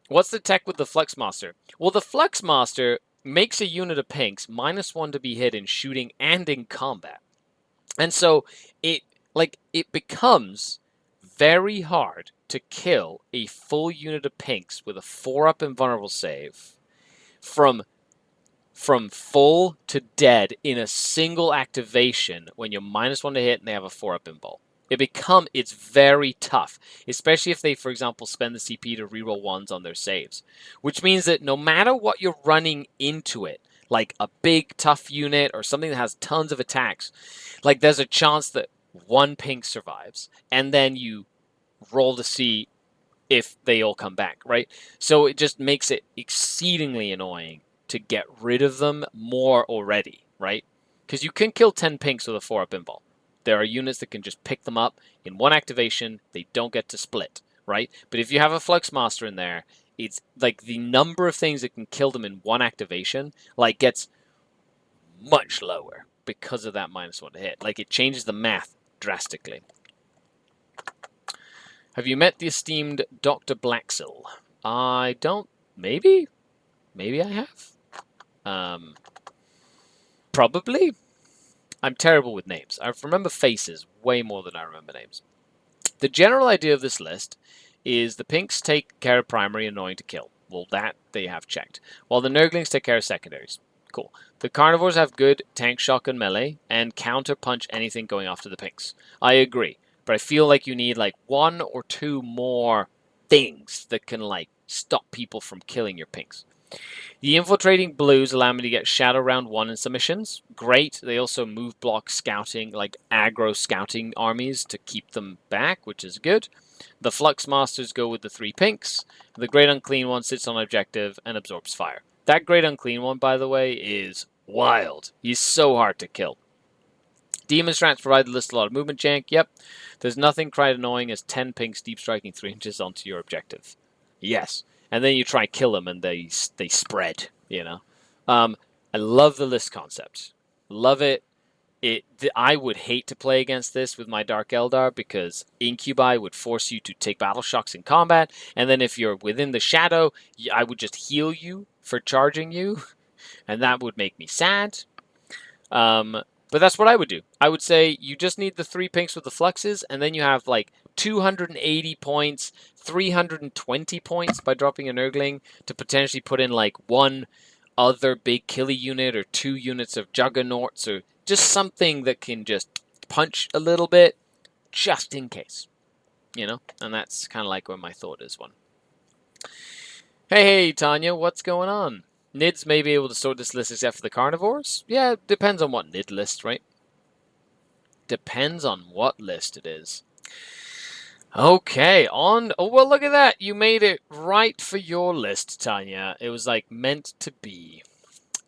What's the tech with the Flux Master? Well, the Flux Master makes a unit of pinks -1 to be hit in shooting and in combat. And so it becomes very hard to kill a full unit of pinks with a 4-up invulnerable save from full to dead in a single activation when you're -1 to hit and they have a 4-up invul. It's very tough, especially if they, for example, spend the CP to reroll 1s on their saves, which means that no matter what you're running into it, like a big tough unit or something that has tons of attacks, like there's a chance that 1 pink survives, and then you roll to see if they all come back, right? So it just makes it exceedingly annoying to get rid of them more already, right? Because you can kill 10 pinks with a 4-up invul. There are units that can just pick them up in one activation. They don't get to split, right? But if you have a Flux Master in there, it's like the number of things that can kill them in one activation like gets much lower because of that -1 to hit. Like, it changes the math drastically. Have you met the esteemed Dr. Blacksil? I don't. Maybe? Maybe I have. Probably? I'm terrible with names. I remember faces way more than I remember names. The general idea of this list is the pinks take care of primary, annoying to kill. Well, that they have checked. While the Nurglings take care of secondaries. Cool. The carnivores have good tank, shock, and melee, and counter-punch anything going after the pinks. I agree, but I feel like you need like 1 or 2 more things that can like stop people from killing your pinks. The infiltrating blues allow me to get shadow round 1 in submissions. Great. They also move block scouting, like aggro scouting armies to keep them back, which is good. The Flux Masters go with the 3 pinks. The Great Unclean One sits on objective and absorbs fire. That Great Unclean One, by the way, is wild. He's so hard to kill. Demon Strats provide the list a lot of movement jank. Yep. There's nothing quite annoying as 10 pinks deep striking 3 inches onto your objective. Yes. And then you try and kill them, and they spread, you know. I love the list concept. Love it. I would hate to play against this with my Dark Eldar because Incubi would force you to take battle shocks in combat, and then if you're within the shadow, I would just heal you for charging you, and that would make me sad. But that's what I would do. I would say you just need the 3 pinks with the fluxes, and then you have like 280 points, 320 points by dropping a Nurgling to potentially put in like 1 other big killy unit or 2 units of Juggernauts or just something that can just punch a little bit just in case, you know? And that's kind of like where my thought is one. Hey, Tanya, what's going on? Nids may be able to sort this list except for the carnivores? Yeah, depends on what Nid list, right? Depends on what list it is. Okay, on... Oh, well, look at that. You made it right for your list, Tanya. It was, like, meant to be.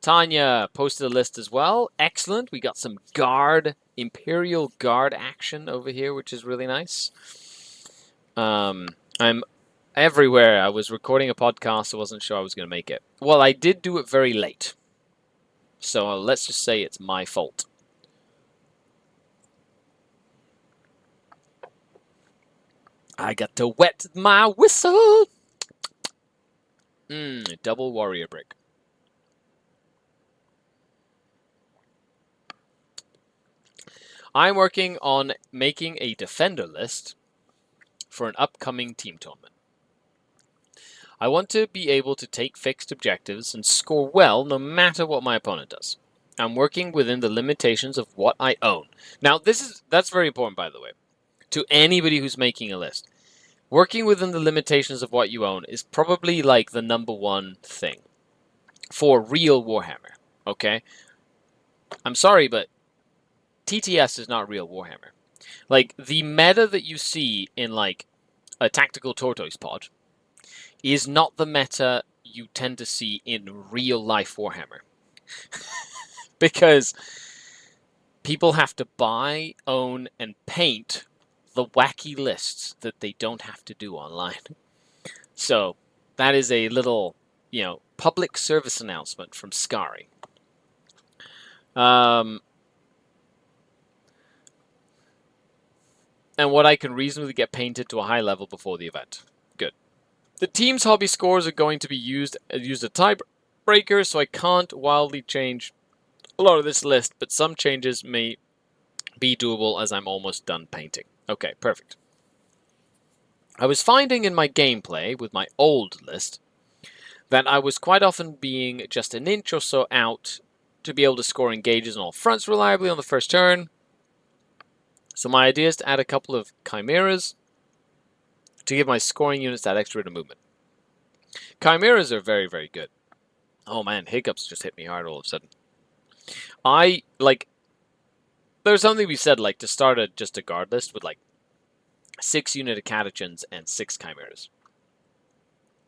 Tanya posted a list as well. Excellent. We got some Guard, Imperial Guard action over here, which is really nice. I'm everywhere. I was recording a podcast. I wasn't sure I was going to make it. Well, I did do it very late. So let's just say it's my fault. I got to wet my whistle. Double warrior brick. I'm working on making a defender list for an upcoming team tournament. I want to be able to take fixed objectives and score well no matter what my opponent does. I'm working within the limitations of what I own. Now, that's very important, by the way, to anybody who's making a list. Working within the limitations of what you own is probably like the #1 thing for real Warhammer, okay? I'm sorry, but TTS is not real Warhammer. Like, the meta that you see in, like, a tactical tortoise pod is not the meta you tend to see in real-life Warhammer. Because people have to buy, own, and paint the wacky lists that they don't have to do online. So, that is a little, you know, public service announcement from Skari. And what I can reasonably get painted to a high level before the event. Good. The team's hobby scores are going to be used as a tiebreaker, so I can't wildly change a lot of this list, but some changes may be doable as I'm almost done painting. Okay, perfect. I was finding in my gameplay with my old list that I was quite often being just an inch or so out to be able to score engages on all fronts reliably on the first turn. So my idea is to add a couple of chimeras to give my scoring units that extra bit of movement. Chimeras are very, very good. Oh man, hiccups just hit me hard all of a sudden. There's something we said, like, to start just a guard list with, like, 6 unit of catechins and 6 chimeras.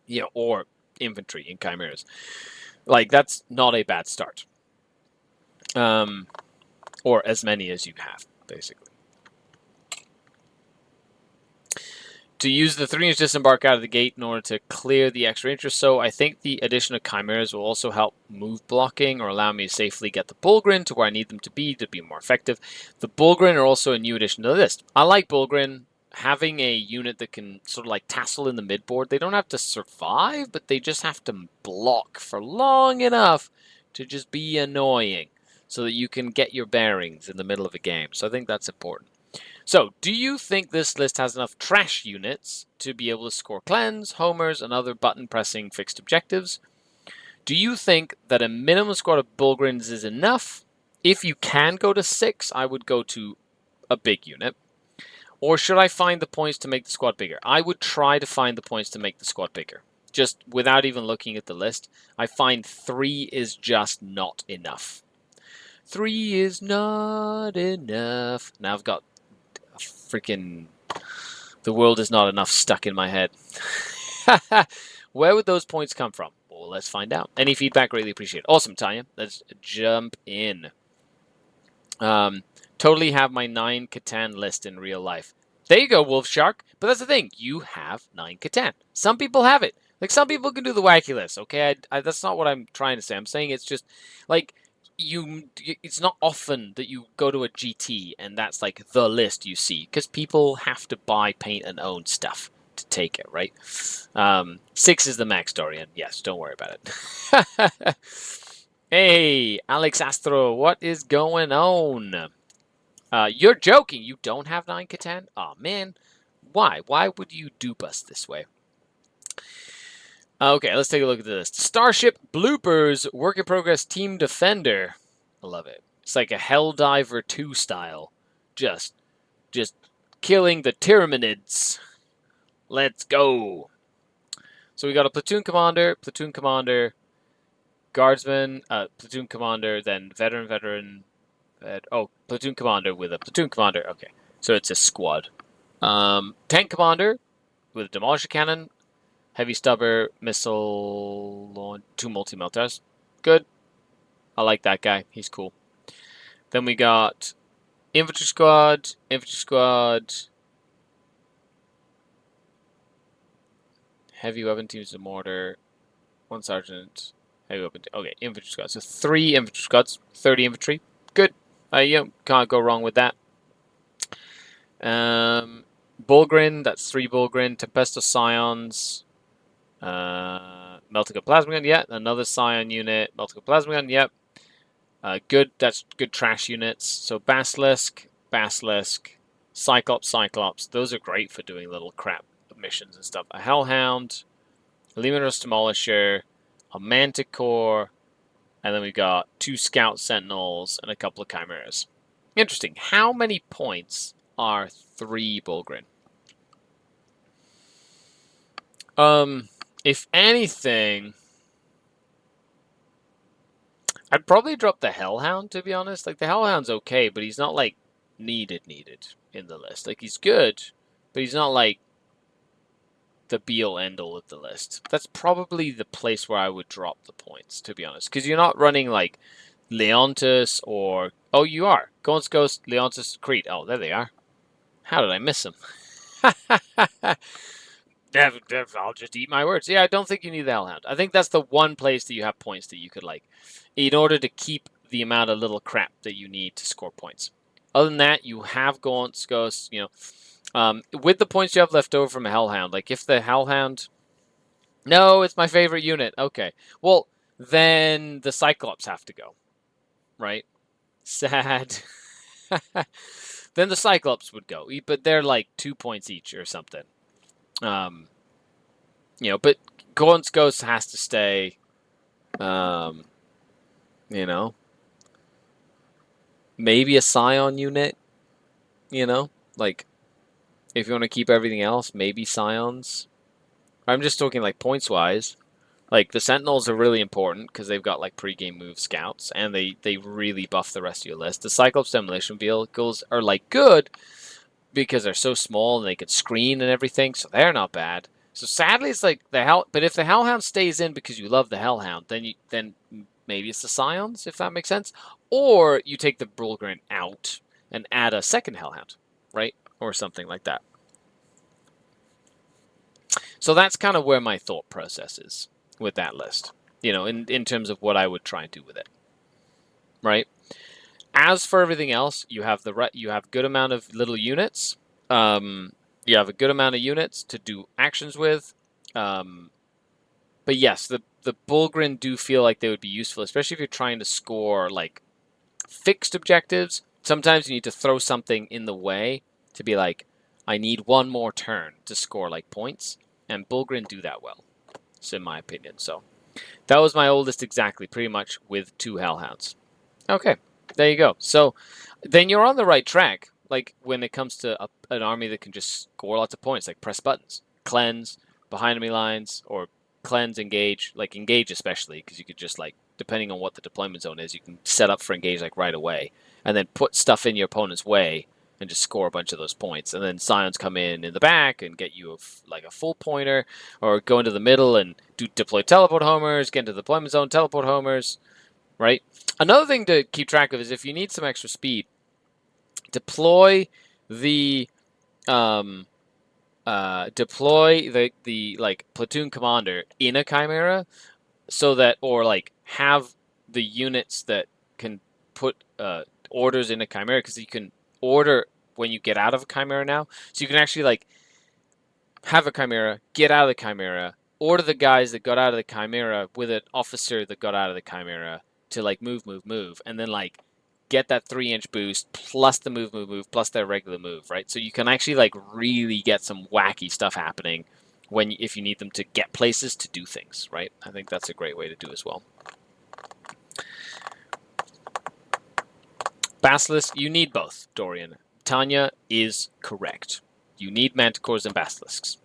Yeah, or infantry in chimeras. Like, that's not a bad start. Or as many as you have, basically. To use the 3-inch disembark out of the gate in order to clear the extra inch or so, I think the addition of chimeras will also help move blocking or allow me to safely get the Bullgrin to where I need them to be more effective. The Bullgrin are also a new addition to the list. I like Bullgrin. Having a unit that can sort of like tassel in the midboard, they don't have to survive, but they just have to block for long enough to just be annoying so that you can get your bearings in the middle of a game. So I think that's important. So, do you think this list has enough trash units to be able to score cleanse, homers, and other button-pressing fixed objectives? Do you think that a minimum squad of Bullgrins is enough? If you can go to 6, I would go to a big unit. Or should I find the points to make the squad bigger? I would try to find the points to make the squad bigger. Just without even looking at the list, I find 3 is just not enough. 3 is not enough. Now I've got freaking the world is not enough stuck in my head. Where would those points come from? Well, let's find out. Any feedback, greatly appreciated. Awesome, Tanya. Let's jump in. Totally have my 9 Catan list in real life. There you go, Wolf Shark. But that's the thing. You have 9 Catan. Some people have it. Like, some people can do the wacky list, okay? That's not what I'm trying to say. I'm saying it's just, like, it's not often that you go to a GT and that's, like, the list you see. Because people have to buy, paint, and own stuff to take it, right? 6 is the max Dorian. Yes, don't worry about it. Hey, Alex Astro, what is going on? You're joking. You don't have 9 Catan? Aw, man. Why? Why would you dupe us this way? Okay, let's take a look at this. Starship Bloopers, Work in Progress Team Defender. I love it. It's like a Helldiver 2 style. Just killing the Tyranids. Let's go. So we got a platoon commander, guardsman, platoon commander, then veteran, platoon commander with a platoon commander. Okay, so it's a squad. Tank commander with a demolisher cannon, heavy stubber, missile, 2 multi-melters. Good. I like that guy. He's cool. Then we got infantry squad, heavy weapon teams of mortar, 1 sergeant, heavy weapon. Okay, infantry squad. So 3 infantry squads, 30 infantry. Good. Can't go wrong with that. Bullgrin, that's 3 Bullgrin. Tempesto Scions. Meltical Plasma Gun, yeah. Another Scion unit. Meltical Plasma Gun, yep. Good, that's good trash units. So Basilisk, Cyclops. Those are great for doing little crap missions and stuff. A Hellhound, a Luminous Demolisher, a Manticore, and then we got 2 Scout Sentinels and a couple of Chimeras. Interesting. How many points are 3 Bullgrin? If anything, I'd probably drop the Hellhound, to be honest. Like, the Hellhound's okay, but he's not, like, needed in the list. Like, he's good, but he's not, like, the be-all, end-all of the list. That's probably the place where I would drop the points, to be honest. Because you're not running, like, Leontus or... Oh, you are. Ghost, Leontus, Creed. Oh, there they are. How did I miss them? I'll just eat my words. Yeah, I don't think you need the Hellhound. I think that's the one place that you have points that you could, like, in order to keep the amount of little crap that you need to score points. Other than that, you have Ghosts, you know, with the points you have left over from a Hellhound. Like, if the Hellhound... No, it's my favorite unit. Okay. Well, then the Cyclops have to go. Right? Sad. Then the Cyclops would go. But they're, like, 2 points each or something. You know, but Ghost has to stay. You know, maybe a Scion unit. You know, like, if you want to keep everything else, maybe Scions. I'm just talking, like, points wise. Like, the Sentinels are really important because they've got, like, pre-game move scouts, and they really buff the rest of your list. The Cyclops Demolition Vehicles are, like, good because they're so small and they can screen and everything, so they're not bad. So sadly, it's like the Hell. But if the Hellhound stays in because you love the Hellhound, then maybe it's the Scions, if that makes sense. Or you take the Bullgrin out and add a second Hellhound, right? Or something like that. So that's kind of where my thought process is with that list. You know, in terms of what I would try and do with it, right? As for everything else, you have good amount of little units. You have a good amount of units to do actions with. But yes, the Bullgrin do feel like they would be useful, especially if you're trying to score like fixed objectives. Sometimes you need to throw something in the way to be like, I need one more turn to score like points, and Bullgrin do that well. So in my opinion, so that was my oldest exactly, pretty much with 2 Hellhounds. Okay, there you go. So then you're on the right track. Like when it comes to an army that can just score lots of points, like press buttons, cleanse, behind enemy lines, or cleanse, engage, like engage especially, because you could just like, depending on what the deployment zone is, you can set up for engage like right away, and then put stuff in your opponent's way and just score a bunch of those points. And then Scions come in the back and get you like a full pointer, or go into the middle and deploy teleport homers, get into the deployment zone, teleport homers, right? Another thing to keep track of is if you need some extra speed, deploy the like platoon commander in a Chimera, so that, or like have the units that can put orders in a Chimera, because you can order when you get out of a Chimera now. So you can actually like have a Chimera, get out of the Chimera, order the guys that got out of the Chimera with an officer that got out of the Chimera to like move, and then like get that 3-inch boost plus the move plus their regular move, right? So you can actually like really get some wacky stuff happening if you need them to get places to do things, right? I think that's a great way to do as well. Basilisk, you need both, Dorian. Tanya is correct. You need Manticores and Basilisks.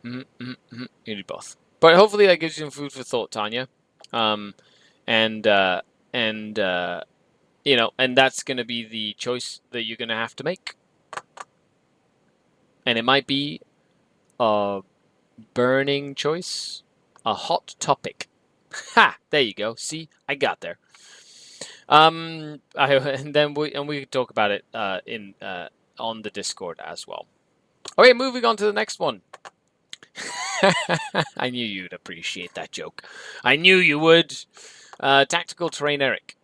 You need both. But hopefully that gives you some food for thought, Tanya. You know, and that's going to be the choice that you're going to have to make. And it might be a burning choice, a hot topic. Ha! There you go. See, I got there. And we can talk about it on the Discord as well. Okay, moving on to the next one. I knew you'd appreciate that joke. I knew you would. Tactical Terrain Eric.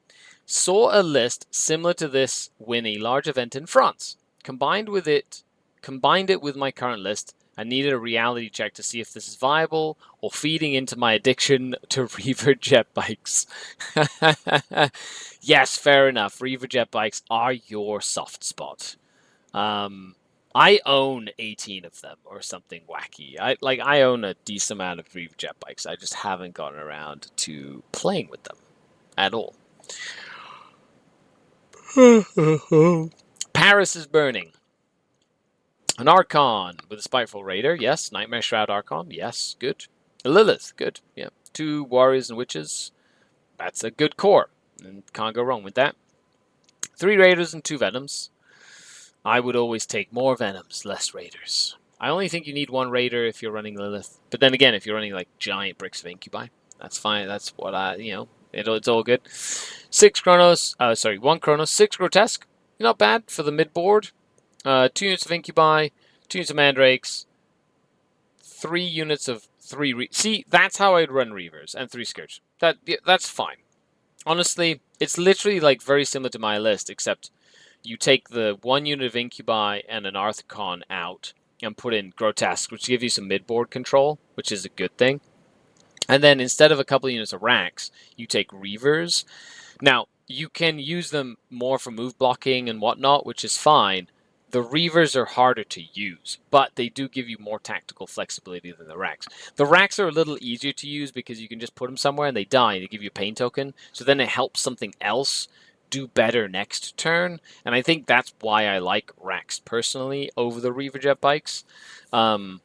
Saw a list similar to this win a large event in France. Combined it with my current list, I needed a reality check to see if this is viable or feeding into my addiction to Reaver jet bikes. Yes, fair enough. Reaver jet bikes are your soft spot. I own 18 of them or something wacky. I own a decent amount of Reaver jet bikes. I just haven't gotten around to playing with them at all. Paris is burning. An Archon with a Spiteful Raider, yes. Nightmare Shroud Archon, yes, good. A Lilith, good, yeah. 2 Warriors and Witches, that's a good core, and can't go wrong with that. 3 Raiders and 2 Venoms. I would always take more Venoms, less Raiders. I only think you need 1 Raider if you're running Lilith. But then again, if you're running like giant bricks of Incubi, that's fine. That's what it's all good. 1 Chronos, 6 Grotesque. Not bad for the mid-board. 2 units of Incubi, 2 units of Mandrakes, 3 units of 3... See, that's how I'd run Reavers, and 3 Scourge. That's fine. Honestly, it's literally like very similar to my list, except you take the 1 unit of Incubi and an Archon out and put in Grotesque, which gives you some mid-board control, which is a good thing. And then instead of a couple of units of Racks, you take Reavers. Now, you can use them more for move blocking and whatnot, which is fine. The Reavers are harder to use, but they do give you more tactical flexibility than the Racks. The Racks are a little easier to use because you can just put them somewhere and they die. They give you a pain token, so then it helps something else do better next turn. And I think that's why I like Racks personally over the Reaver Jet Bikes. And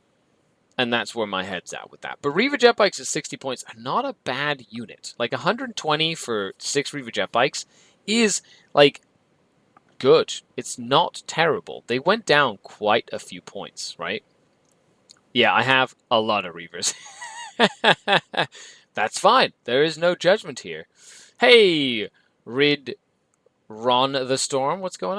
that's where my head's at with that. But Reaver Jet Bikes at 60 points are not a bad unit. Like 120 for 6 Reaver Jet Bikes is like good. It's not terrible. They went down quite a few points, right? Yeah, I have a lot of Reavers. That's fine. There is no judgment here. Hey, Rid Ron the Storm, what's going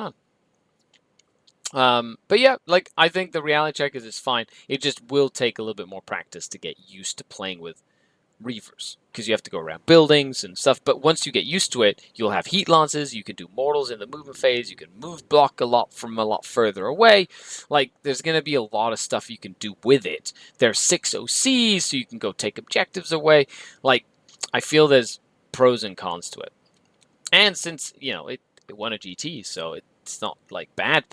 on? But yeah, like I think the reality check is fine. It just will take a little bit more practice to get used to playing with Reavers because you have to go around buildings and stuff. But once you get used to it, you'll have heat lances. You can do mortals in the movement phase. You can move block a lot from a lot further away. Like there's gonna be a lot of stuff you can do with it. There's 6 OCs, so you can go take objectives away. Like I feel there's pros and cons to it. And since it won a GT, so it's not like bad.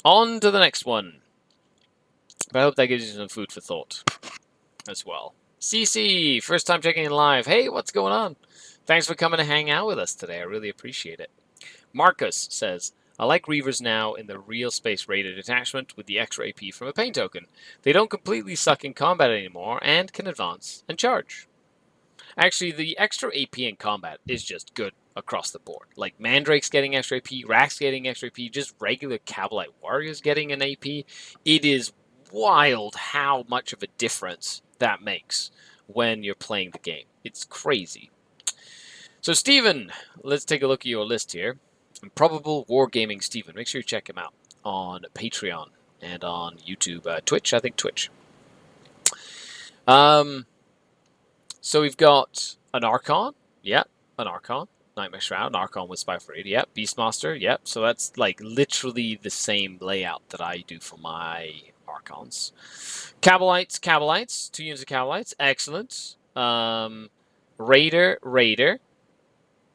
On to the next one. But I hope that gives you some food for thought as well. CC, first time checking in live. Hey, what's going on? Thanks for coming to hang out with us today. I really appreciate it. Marcus says, I like Reavers now in the real space rated attachment with the extra AP from a pain token. They don't completely suck in combat anymore and can advance and charge. Actually, the extra AP in combat is just good across the board. Like Mandrake's getting extra AP, Rax getting extra AP, just regular Cabalite Warriors getting an AP. It is wild how much of a difference that makes when you're playing the game. It's crazy. So Steven, let's take a look at your list here. Improbable Wargaming Steven. Make sure you check him out on Patreon and on YouTube. Twitch, I think Twitch. So we've got an Archon. Yep, an Archon. Nightmare Shroud, an Archon with Spy for 80. Yep, Beastmaster. Yep, so that's like literally the same layout that I do for my Archons. Cabalites. 2 units of Cabalites. Excellent. Raider.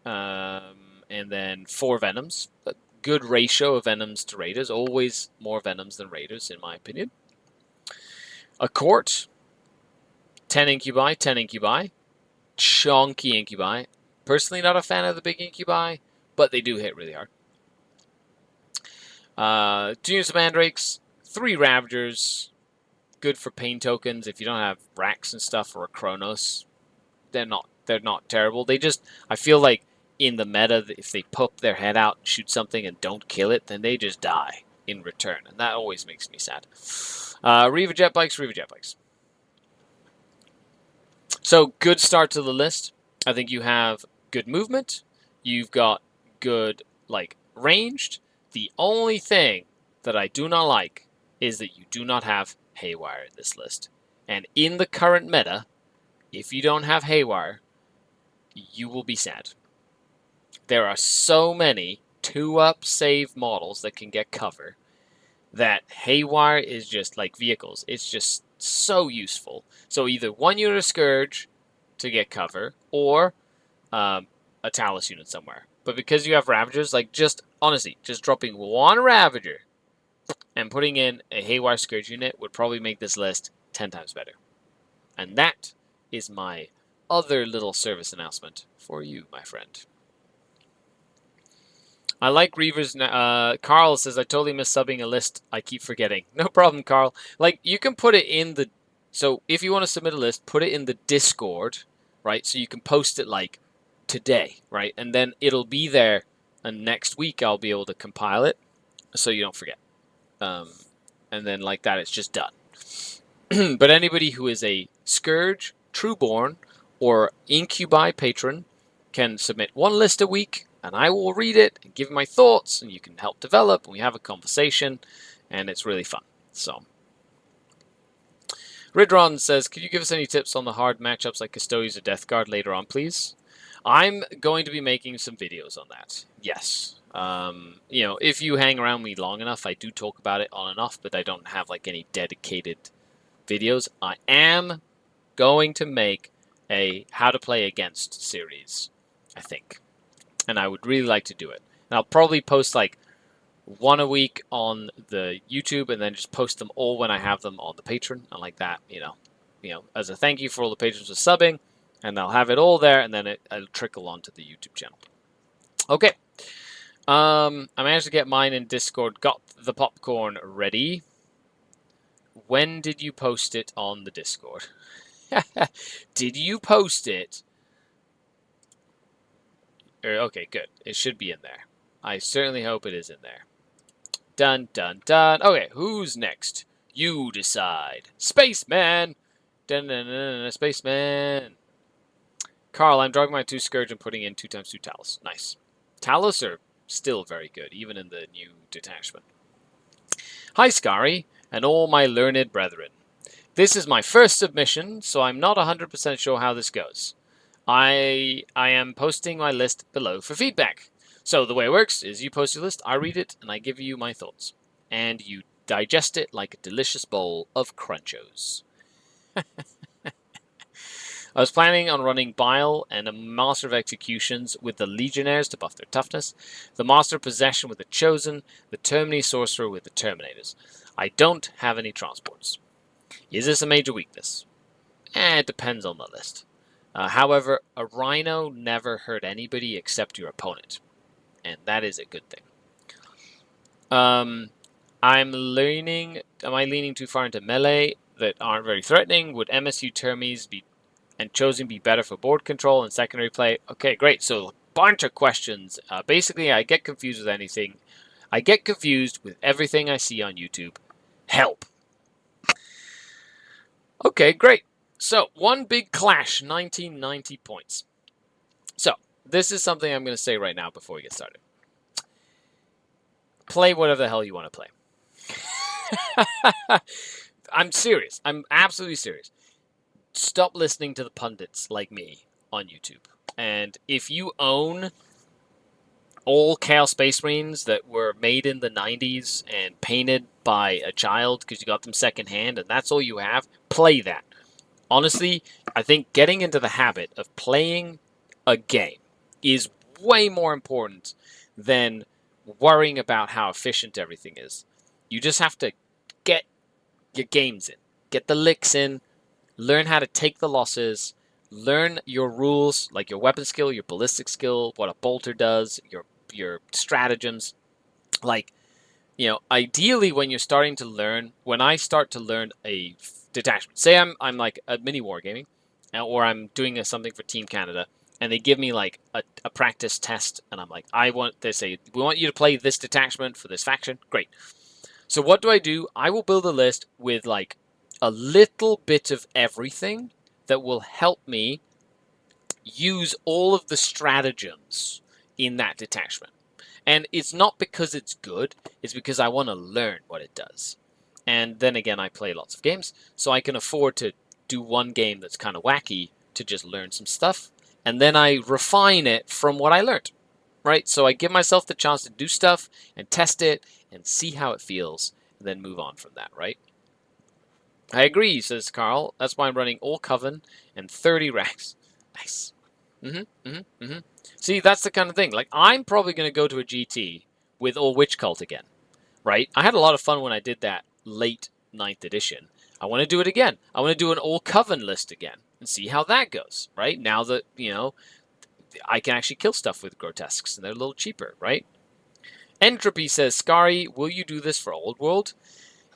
And then 4 Venoms. A good ratio of Venoms to Raiders. Always more Venoms than Raiders, in my opinion. A Court. 10 Incubi, 10 Incubi. Chonky Incubi. Personally not a fan of the big Incubi, but they do hit really hard. 2 units of Mandrakes, 3 Ravagers. Good for pain tokens if you don't have Rax and stuff or a Chronos. They're not terrible. They just, I feel like in the meta, if they poke their head out and shoot something and don't kill it, then they just die in return, and that always makes me sad. Reva Jet Bikes. So, good start to the list. I think you have good movement. You've got good, ranged. The only thing that I do not like is that you do not have Haywire in this list. And in the current meta, if you don't have Haywire, you will be sad. There are so many 2-up save models that can get cover that Haywire is just like vehicles. It's just so useful. So either 1 unit of Scourge to get cover, or a Talus unit somewhere. But because you have Ravagers, honestly, just dropping 1 Ravager and putting in a Haywire Scourge unit would probably make this list 10 times better. And that is my other little service announcement for you, my friend. I like Reavers. Carl says, I totally miss subbing a list. I keep forgetting. No problem, Carl. You can put it in the... So, if you want to submit a list, put it in the Discord, right? So you can post it, today, right? And then it'll be there, and next week I'll be able to compile it so you don't forget. And then, like that, it's just done. But anybody who is a Scourge, Trueborn, or Incubi patron can submit 1 list a week, and I will read it and give my thoughts, and you can help develop, and we have a conversation, and it's really fun. So, Ridron says, could you give us any tips on the hard matchups like Custodians or Death Guard later on, please? I'm going to be making some videos on that. Yes. If you hang around me long enough, I do talk about it on and off, but I don't have any dedicated videos. I am going to make a How to Play Against series, I think. And I would really like to do it. And I'll probably post 1 a week on the YouTube, and then just post them all when I have them on the Patreon, and like that, as a thank you for all the patrons for subbing, and I'll have it all there, and then it'll trickle onto the YouTube channel. Okay. I managed to get mine in Discord, got the popcorn ready. When did you post it on the Discord? Did you post it? Okay, good. It should be in there. I certainly hope it is in there. Dun, dun, dun. Okay, who's next? You decide. Spaceman! Dun, dun, dun, dun, Spaceman. Carl, I'm drawing my 2 Scourge and putting in 2x2 Talus. Nice. Talus are still very good, even in the new detachment. Hi, Skari, and all my learned brethren. This is my first submission, so I'm not 100% sure how this goes. I am posting my list below for feedback. So the way it works is you post your list, I read it, and I give you my thoughts. And you digest it like a delicious bowl of crunchos. I was planning on running Bile and a Master of Executions with the Legionnaires to buff their toughness, the Master of Possession with the Chosen, the Termini Sorcerer with the Terminators. I don't have any transports. Is this a major weakness? It depends on the list. However, a Rhino never hurt anybody except your opponent, and that is a good thing. Am I leaning too far into melee that aren't very threatening? Would MSU Termies and Chosen be better for board control and secondary play? Okay, great. So a bunch of questions. Basically, I get confused with anything. I get confused with everything I see on YouTube. Help. Okay, great. So, one big clash, 1990 points. So, this is something I'm going to say right now before we get started. Play whatever the hell you want to play. I'm serious. I'm absolutely serious. Stop listening to the pundits like me on YouTube. And if you own all Chaos Space Marines that were made in the 90s and painted by a child because you got them secondhand and that's all you have, play that. Honestly, I think getting into the habit of playing a game is way more important than worrying about how efficient everything is. You just have to get your games in, get the licks in, learn how to take the losses, learn your rules, like your weapon skill, your ballistic skill, what a bolter does, your stratagems. Like, ideally when you're starting to learn, when I start to learn a detachment, say I'm like a mini wargaming, or I'm doing something for Team Canada, and they give me like a practice test, and I'm like, they say, we want you to play this detachment for this faction. Great. So what do? I will build a list with like a little bit of everything that will help me use all of the stratagems in that detachment. And it's not because it's good, it's because I want to learn what it does. And then again, I play lots of games, so I can afford to do one game that's kind of wacky to just learn some stuff, and then I refine it from what I learned, right? So I give myself the chance to do stuff and test it and see how it feels, and then move on from that, right? I agree, says Carl. That's why I'm running all Coven and 30 racks. Nice. See, that's the kind of thing. Like, I'm probably going to go to a GT with all Witch Cult again, right? I had a lot of fun when I did that late 9th edition. I want to do it again. I want to do an all Coven list again and see how that goes, right? Now that, I can actually kill stuff with Grotesques and they're a little cheaper, right? Entropy says, Skari, will you do this for Old World?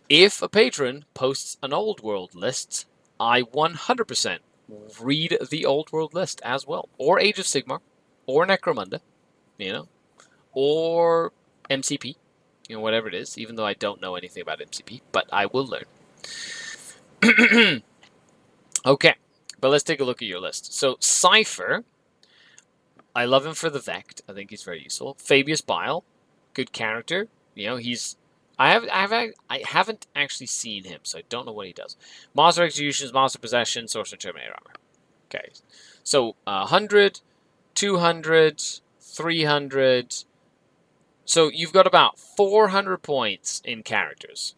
If a patron posts an Old World list, I 100% read the Old World list as well. Or Age of Sigmar, or Necromunda, or MCP, whatever it is, even though I don't know anything about MCP, but I will learn. Okay, but let's take a look at your list. So, Cypher, I love him for the Vect. I think he's very useful. Fabius Bile, good character. I haven't actually seen him, so I don't know what he does. Master Executions, Master Possession, Sorcerer, Terminator Armor. Okay, so 100, 200, 300. So you've got about 400 points in characters.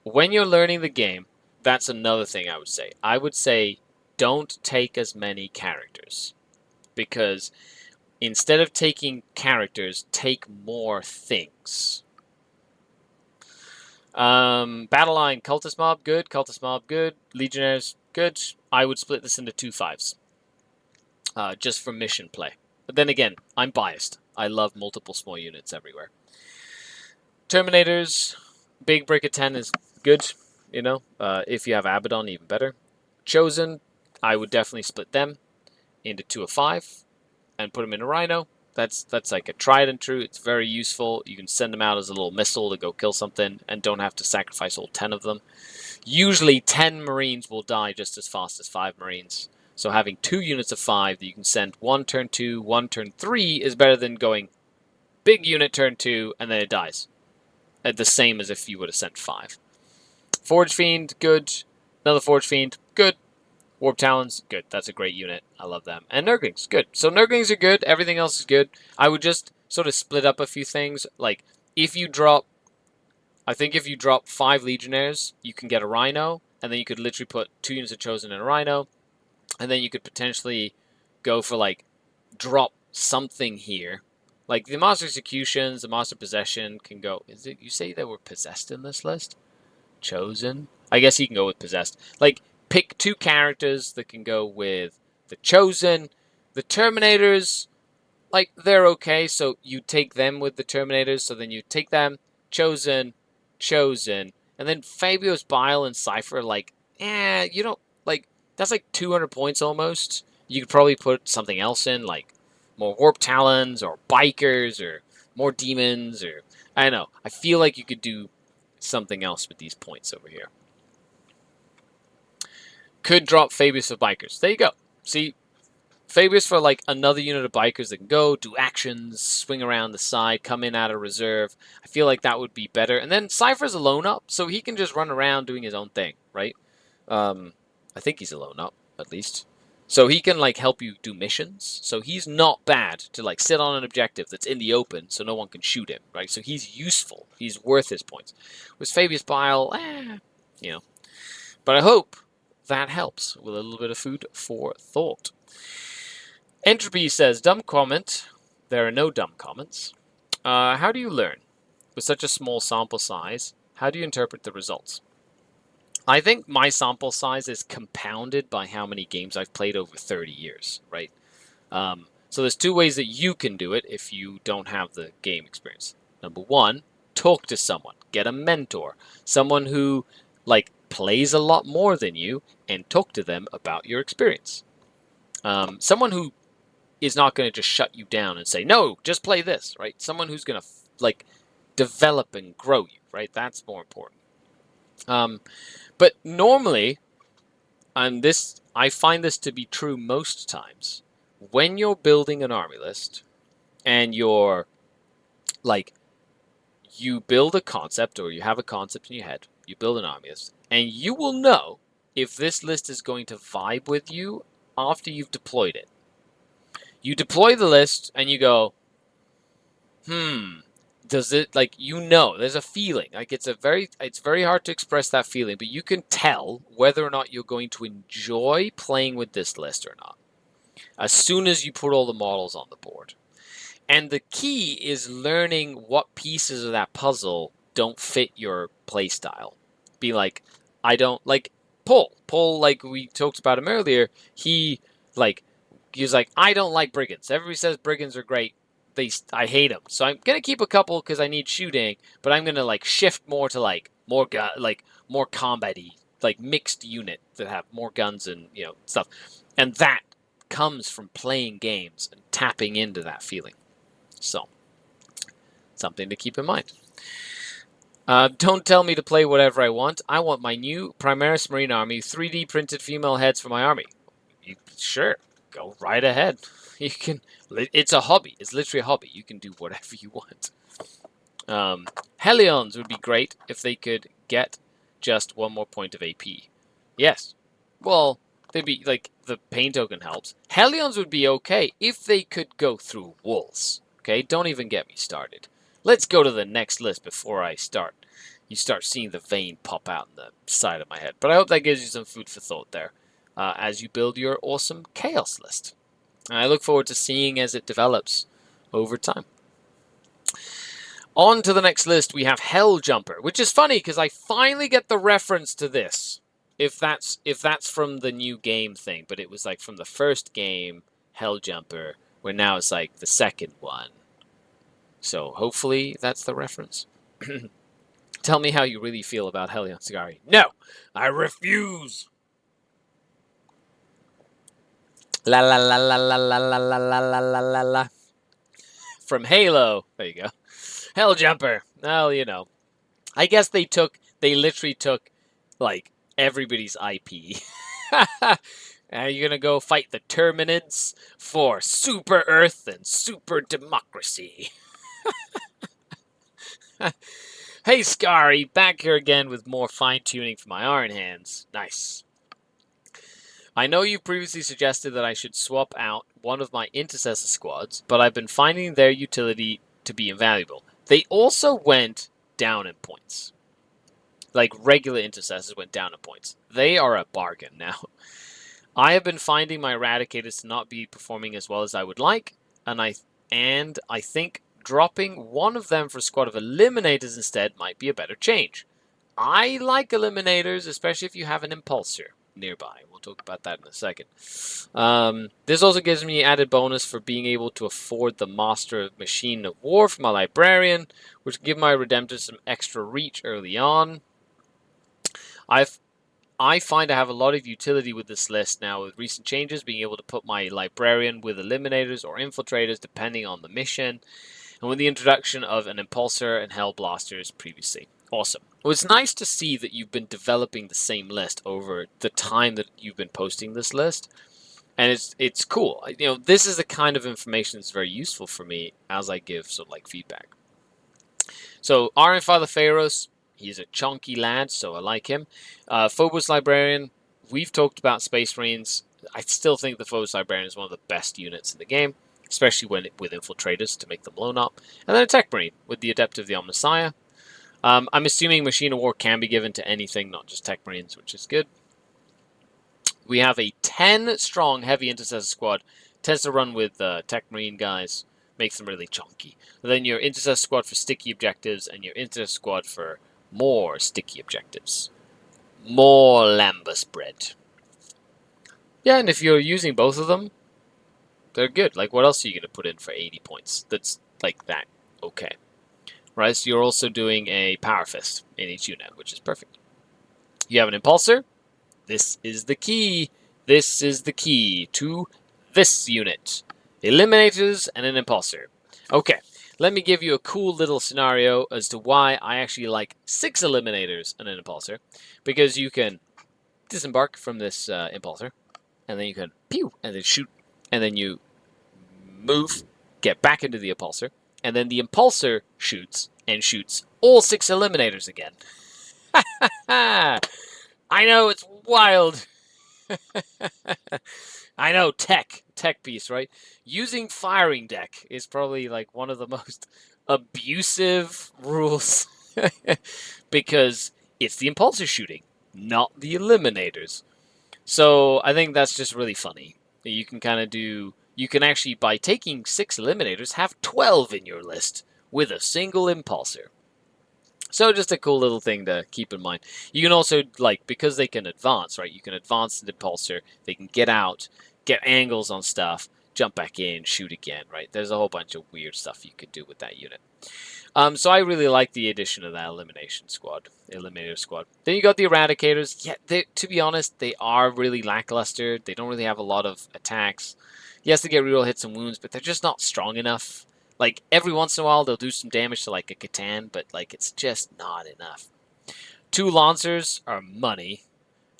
When you're learning the game, that's another thing I would say. I would say don't take as many characters, because instead of taking characters, take more things. Battle line, Cultist Mob, good. Cultist Mob, good. Legionnaires, good. I would split this into 2 5s. Just for mission play. But then again, I'm biased. I love multiple small units everywhere. Terminators, big break of 10 is good. If you have Abaddon, even better. Chosen, I would definitely split them into 2 of 5 and put them in a Rhino. That's like a tried and true. It's very useful. You can send them out as a little missile to go kill something and don't have to sacrifice all 10 of them. Usually 10 Marines will die just as fast as 5 Marines. So having 2 units of 5 that you can send 1 turn 2, 1 turn 3 is better than going big unit turn 2 and then it dies. The same as if you would have sent 5. Forge Fiend, good. Another Forge Fiend, good. Warp Talons, good. That's a great unit. I love them. And Nurglings, good. So Nurglings are good. Everything else is good. I would just sort of split up a few things. Like, if you drop... I think if you drop 5 Legionnaires, you can get a Rhino. And then you could literally put 2 units of Chosen in a Rhino. And then you could potentially go for, like, drop something here. Like, the Master Executions, the Master Possession can go... Is it? You say they were possessed in this list? Chosen? I guess you can go with Possessed. Like... Pick 2 characters that can go with the Chosen. The Terminators, like, they're okay, so you take them with the Terminators, so then you take them, Chosen, and then Fabio's Bile and Cypher, like, you don't, like, that's like 200 points almost. You could probably put something else in, like, more Warp Talons, or Bikers, or more Demons, or, I don't know. I feel like you could do something else with these points over here. Could drop Fabius of Bikers. There you go. See, Fabius for like another unit of Bikers that can go, do actions, swing around the side, come in out of reserve. I feel like that would be better. And then Cypher's alone up, so he can just run around doing his own thing, right? I think he's alone up, at least. So he can like help you do missions. So he's not bad to like sit on an objective that's in the open so no one can shoot him, right? So he's useful. He's worth his points. With Fabius Bile, you know. But I hope that helps with a little bit of food for thought. Entropy says, dumb comment. There are no dumb comments. How do you learn? With such a small sample size, how do you interpret the results? I think my sample size is compounded by how many games I've played over 30 years, right? So there's 2 ways that you can do it if you don't have the game experience. Number 1, talk to someone. Get a mentor. Someone who, like, plays a lot more than you and talk to them about your experience. Someone who is not going to just shut you down and say, no, just play this, right? Someone who's going to, like, develop and grow you, right? That's more important. But normally, and this, I find this to be true most times, when you're building an army list and you're, like, you build a concept or you have a concept in your head, you build an army list, and you will know if this list is going to vibe with you after you've deployed it. You deploy the list and you go, does it, like, you know, there's a feeling. Like, it's very hard to express that feeling, but you can tell whether or not you're going to enjoy playing with this list or not as soon as you put all the models on the board. And the key is learning what pieces of that puzzle don't fit your playstyle. Be like, I don't like Paul. Paul, like we talked about him earlier, he was like, I don't like brigands. Everybody says brigands are great. I hate them. So I'm gonna keep a couple because I need shooting, but I'm gonna like shift more to like more combat-y, like mixed unit that have more guns and stuff. And that comes from playing games and tapping into that feeling. So something to keep in mind. Don't tell me to play whatever I want. I want my new Primaris Marine Army 3D printed female heads for my army. Sure, go right ahead. You can. It's a hobby. It's literally a hobby. You can do whatever you want. Hellions would be great if they could get just 1 more point of AP. Yes. Well, they'd be like the pain token helps. Hellions would be okay if they could go through walls. Okay, don't even get me started. Let's go to the next list before you start seeing the vein pop out in the side of my head. But I hope that gives you some food for thought there as you build your awesome chaos list. And I look forward to seeing as it develops over time. On to the next list, we have Hell Jumper, which is funny because I finally get the reference to this. If that's from the new game thing, but it was like from the first game, Hell Jumper, where now it's like the second one. So hopefully that's the reference. Tell me how you really feel about Hellion Sagari. No, I refuse. La la la la la la la la la la la la. from Halo. There you go. Hell Jumper. Well, you know. I guess they literally took, like, everybody's IP. And you're gonna go fight the Terminids for Super Earth and Super Democracy. Hey, Scary, back here again with more fine-tuning for my Iron Hands. Nice. I know you previously suggested that I should swap out one of my Intercessor squads, but I've been finding their utility to be invaluable. They also went down in points. Like, regular Intercessors went down in points. They are a bargain now. I have been finding my Eradicators to not be performing as well as I would like, and I think dropping one of them for a squad of Eliminators instead might be a better change. I like Eliminators, especially if you have an Impulsor nearby. We'll talk about that in a second. This also gives me added bonus for being able to afford the Master Machine of War for my Librarian, which will give my Redemptors some extra reach early on. I find I have a lot of utility with this list now with recent changes, being able to put my Librarian with Eliminators or Infiltrators depending on the mission, and with the introduction of an Impulsor and Hell Blasters previously. Awesome. Well, it's nice to see that you've been developing the same list over the time that you've been posting this list, and it's cool. You know, this is the kind of information that's very useful for me as I give sort of like feedback. So, Iron Father Pharaohs, he's a chunky lad, so I like him. Phobos Librarian, we've talked about Space Marines. I still think the Phobos Librarian is one of the best units in the game, especially with Infiltrators to make them blown up. And then a Tech Marine with the Adept of the Omnissiah. I'm assuming Machine of War can be given to anything, not just Tech Marines, which is good. We have a 10-strong Heavy Intercessor squad. Tends to run with Tech Marine guys. Makes them really chunky. And then your Intercessor squad for sticky objectives, and your Intercessor squad for more sticky objectives. More Lambus bread. Yeah, and if you're using both of them, they're good. Like, what else are you going to put in for 80 points that's like that? Okay. Right, so you're also doing a Power Fist in each unit, which is perfect. You have an Impulsor. This is the key. This is the key to this unit. Eliminators and an Impulsor. Okay, let me give you a cool little scenario as to why I actually like 6 Eliminators and an Impulsor. Because you can disembark from this Impulsor, and then you can pew, and then shoot, and then you move, get back into the Impulsor, and then the Impulsor shoots, and shoots all 6 Eliminators again. I know, it's wild. I know, tech piece, right? Using firing deck is probably like one of the most abusive rules because it's the Impulsor shooting, not the Eliminators. So I think that's just really funny. You can kind of do... You can actually, by taking 6 Eliminators, have 12 in your list with a single Impulsor. So just a cool little thing to keep in mind. You can also, like, because they can advance, right? You can advance the Impulsor. They can get out, get angles on stuff, jump back in, shoot again, right? There's a whole bunch of weird stuff you could do with that unit. So I really like the addition of that Eliminator squad. Then you got the Eradicators. Yeah, to be honest, they are really lackluster. They don't really have a lot of attacks. Yes, they get reroll hits and wounds, but they're just not strong enough. Like, every once in a while, they'll do some damage to, like, a Catan, but, like, it's just not enough. 2 Lancers are money.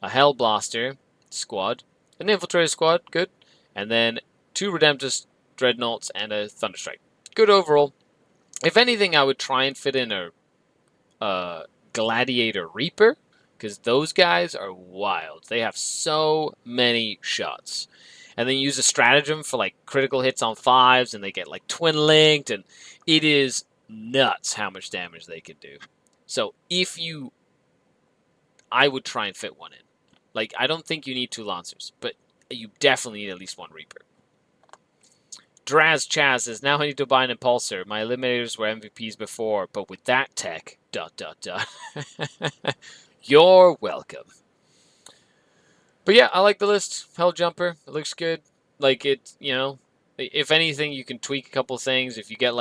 A Hell Blaster squad. An Infiltrator squad, good. And then 2 Redemptus Dreadnoughts and a Thunderstrike. Good overall. If anything, I would try and fit in a Gladiator Reaper, because those guys are wild. They have so many shots. And then use a stratagem for like critical hits on 5s, and they get like twin linked, and it is nuts how much damage they can do. So I would try and fit one in. Like, I don't think you need 2 Lancers, but you definitely need at least 1 Reaper. Draz Chaz says, now I need to buy an Impulsor. My Eliminators were MVPs before, but with that tech, ... You're welcome. But yeah, I like the list. Hell Jumper, it looks good. Like, it, you know, if anything, you can tweak a couple of things. If you get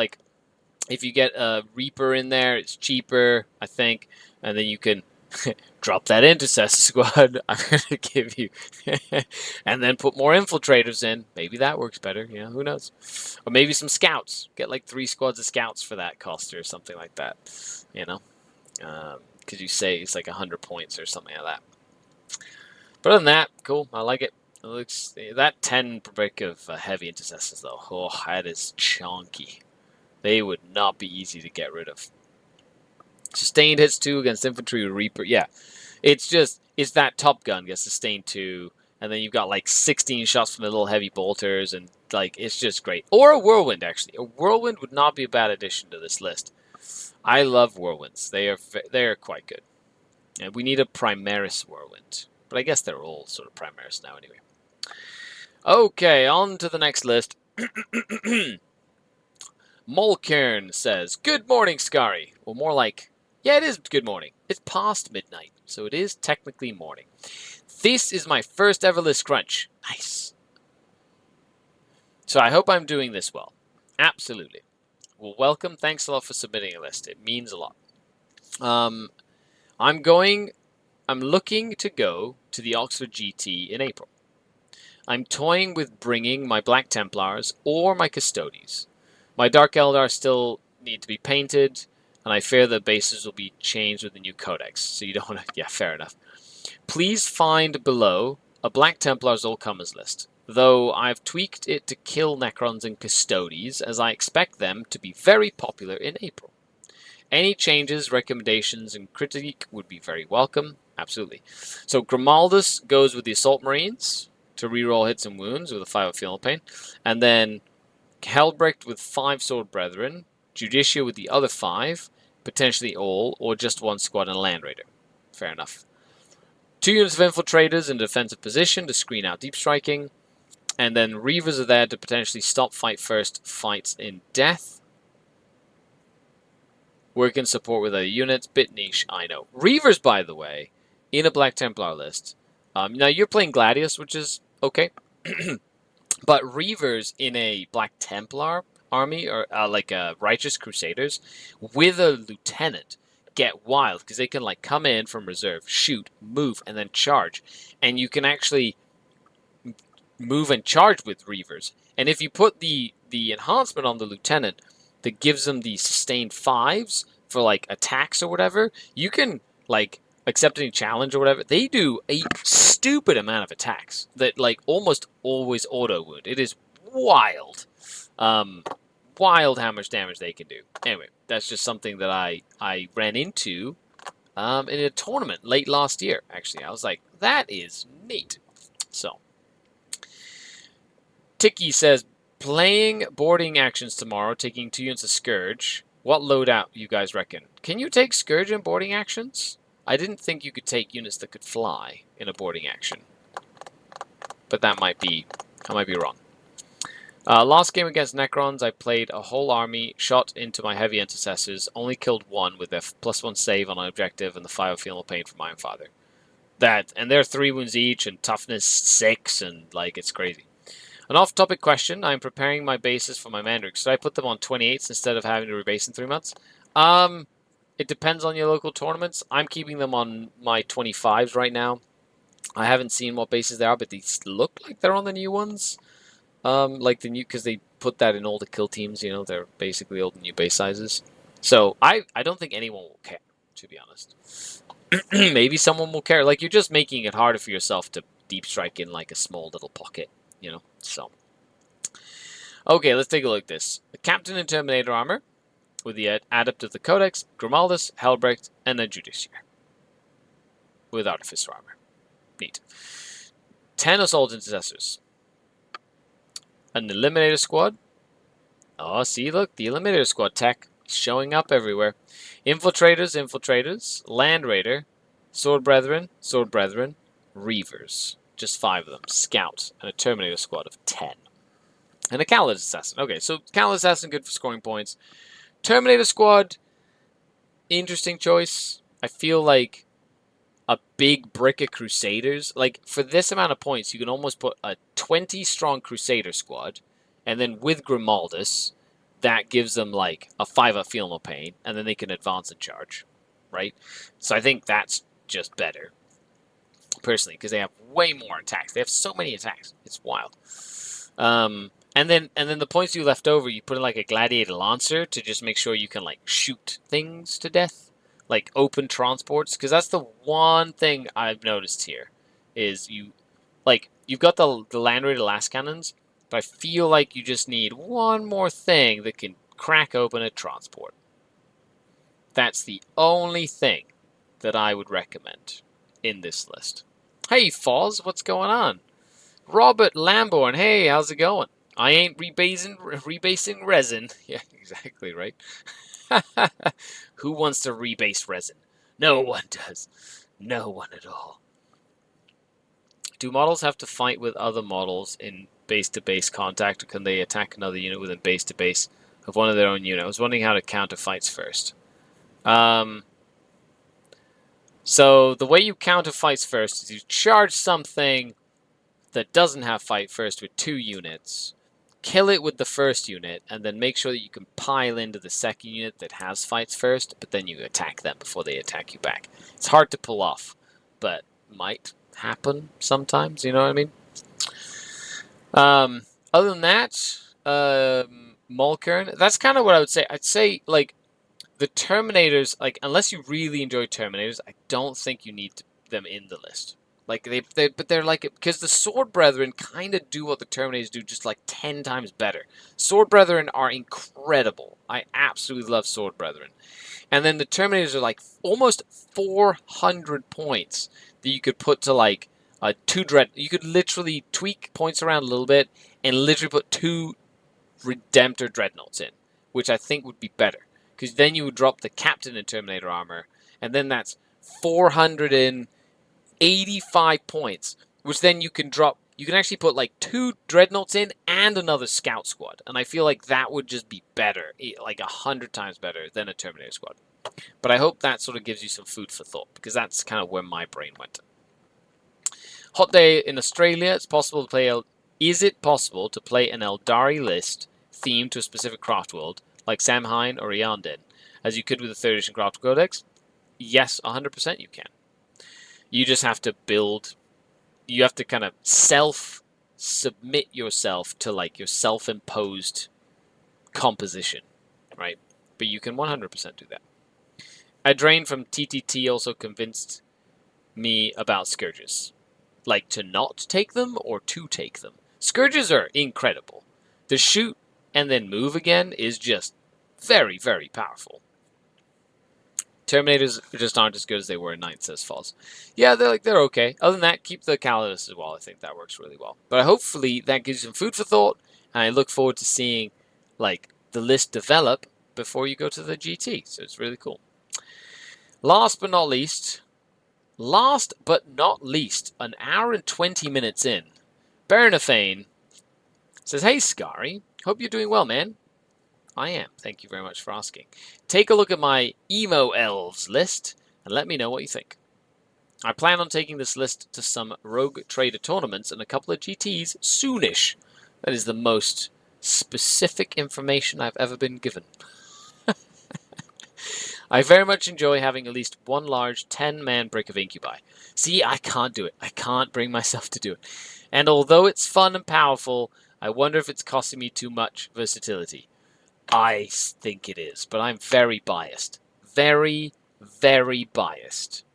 a Reaper in there, it's cheaper, I think. And then you can Drop that intercessor squad. I'm going to give you... and then put more infiltrators in. Maybe that works better. You know, who knows? Or maybe some scouts. Get like 3 squads of scouts for that cost or something like that. You know? Because you say it's like 100 points or something like that. But other than that, cool. I like it. It looks... That 10 per brick of heavy intercessors, though. Oh, that is chunky. They would not be easy to get rid of. Sustained hits 2 against infantry reaper. Yeah, it's that Top Gun gets sustained 2, and then you've got like 16 shots from the little heavy bolters, and like it's just great. Or a whirlwind, actually. A whirlwind would not be a bad addition to this list. I love whirlwinds. They are quite good. And we need a Primaris whirlwind, but I guess they're all sort of Primaris now anyway. Okay, on to the next list. Molkern says, "Good morning, Skari." Well, more like, yeah, it is good morning. It's past midnight, so it is technically morning. This is my first ever list crunch. Nice. So I hope I'm doing this well. Absolutely. Well, welcome. Thanks a lot for submitting a list. It means a lot. I'm looking to go to the Oxford GT in April. I'm toying with bringing my Black Templars or my Custodes. My Dark Eldar still need to be painted, and I fear the bases will be changed with the new codex, so you don't want to... Yeah, fair enough. Please find below a Black Templars all-comers list, though I've tweaked it to kill Necrons and Custodes, as I expect them to be very popular in April. Any changes, recommendations, and critique would be very welcome. Absolutely. So Grimaldus goes with the Assault Marines to reroll hits and wounds with a 5 of Feel Pain, and then Helbrecht with 5 Sword Brethren, Judicia with the other 5, potentially all, or just 1 squad and a Land Raider. Fair enough. 2 units of Infiltrators in defensive position to screen out deep striking, and then Reavers are there to potentially stop fight first fights in death. Work in support with other units, bit niche, I know. Reavers, by the way, in a Black Templar list. Now you're playing Gladius, which is okay. But Reavers in a Black Templar army, or like Righteous Crusaders, with a lieutenant, get wild, because they can like come in from reserve, shoot, move, and then charge. And you can actually move and charge with Reavers. And if you put the enhancement on the lieutenant that gives them the sustained 5s for like attacks or whatever, you can like accept any challenge or whatever. They do a stupid amount of attacks that like almost always auto wound. It is wild. Wild how much damage they can do. Anyway, that's just something that I ran into in a tournament late last year, actually. I was like, that is neat. So, Tiki says, playing boarding actions tomorrow, taking 2 units of Scourge. What loadout you guys reckon? Can you take Scourge in boarding actions? I didn't think you could take units that could fly in a boarding action. But I might be wrong. Last game against Necrons, I played a whole army, shot into my heavy intercessors, only killed 1 with their +1 save on an objective and the 5 of Feel Pain from Iron Father. And they're 3 wounds each and toughness 6, and like it's crazy. An off-topic question, I'm preparing my bases for my Mandrix. Should I put them on 28s instead of having to rebase in 3 months? It depends on your local tournaments. I'm keeping them on my 25s right now. I haven't seen what bases they are, but these look like they're on the new ones. Like the new, because they put that in all the kill teams, you know, they're basically all the new base sizes. So I don't think anyone will care, to be honest. Maybe someone will care. Like, you're just making it harder for yourself to deep strike in like a small little pocket, you know. So, okay, let's take a look at this. The Captain in Terminator armor with the Adept of the Codex, Grimaldus, Helbrecht, and a Judicia with Artificer armor. Neat. 10 Assault Intercessors. An Eliminator squad. Oh, see, look, the Eliminator squad tech showing up everywhere. Infiltrators, Land Raider, Sword Brethren, Reavers. Just 5 of them. Scout, and a Terminator squad of 10. And a Callous Assassin. Okay, so Callous Assassin, good for scoring points. Terminator squad, interesting choice. I feel like a big brick of Crusaders. Like, for this amount of points, you can almost put a 20-strong Crusader squad, and then with Grimaldus, that gives them, like, a 5 of Feel No Pain, and then they can advance and charge, right? So I think that's just better, personally, because they have way more attacks. They have so many attacks. It's wild. And then the points you left over, you put in like a gladiator lancer to just make sure you can like shoot things to death, like open transports. Because that's the one thing I've noticed here, is you've got the Land Raider last cannons, but I feel like you just need one more thing that can crack open a transport. That's the only thing that I would recommend in this list. Hey, Foz, what's going on? Robert Lamborn, hey, how's it going? I ain't rebasing resin. Yeah, exactly, right? Who wants to rebase resin? No one does. No one at all. Do models have to fight with other models in base-to-base contact, or can they attack another unit within base-to-base of one of their own unit? I was wondering how to counter fights first. So the way you counter fights first is you charge something that doesn't have fight first with 2 units, kill it with the first unit, and then make sure that you can pile into the second unit that has fights first, but then you attack them before they attack you back. It's hard to pull off, but might happen sometimes, you know what I mean? Other than that, Mulkern, that's kind of what I would say. I'd say, like, the Terminators, like, unless you really enjoy Terminators, I don't think you need them in the list. Like, but they're like, because the Sword Brethren kind of do what the Terminators do, just like 10 times better. Sword Brethren are incredible. I absolutely love Sword Brethren. And then the Terminators are like almost 400 points that you could put to like 2 Dread. You could literally tweak points around a little bit and literally put 2 Redemptor Dreadnoughts in, which I think would be better. Because then you would drop the Captain in Terminator armor, and then that's 485 points, which then you can drop. You can actually put like 2 Dreadnoughts in and another Scout Squad, and I feel like that would just be better, like 100 times better than a Terminator Squad. But I hope that sort of gives you some food for thought, because that's kind of where my brain went. Hot day in Australia. It's possible to play. Is it possible to play an Eldari list themed to a specific craft world, like Samhain or Eondin, as you could with the 3rd edition Craft Codex? Yes, 100% you can. You just have to build, you have to kind of self-submit yourself to like your self-imposed composition, right? But you can 100% do that. Adrain from TTT also convinced me about Scourges. Like, to not take them or to take them. Scourges are incredible. The shoot and then move again is just very, very powerful. Terminators just aren't as good as they were in 9th, says Falls. Yeah, they're okay. Other than that, keep the Calidus as well. I think that works really well. But hopefully that gives you some food for thought, and I look forward to seeing like the list develop before you go to the GT. So it's really cool. Last but not least, an hour and 20 minutes in, Bernafane says, "Hey, Scary, hope you're doing well, man." I am. Thank you very much for asking. Take a look at my Emo Elves list and let me know what you think. I plan on taking this list to some Rogue Trader tournaments and a couple of GTs soonish. That is the most specific information I've ever been given. I very much enjoy having at least one large 10-man brick of Incubi. See, I can't do it. I can't bring myself to do it. And although it's fun and powerful, I wonder if it's costing me too much versatility. I think it is, but I'm very biased. Very, very biased.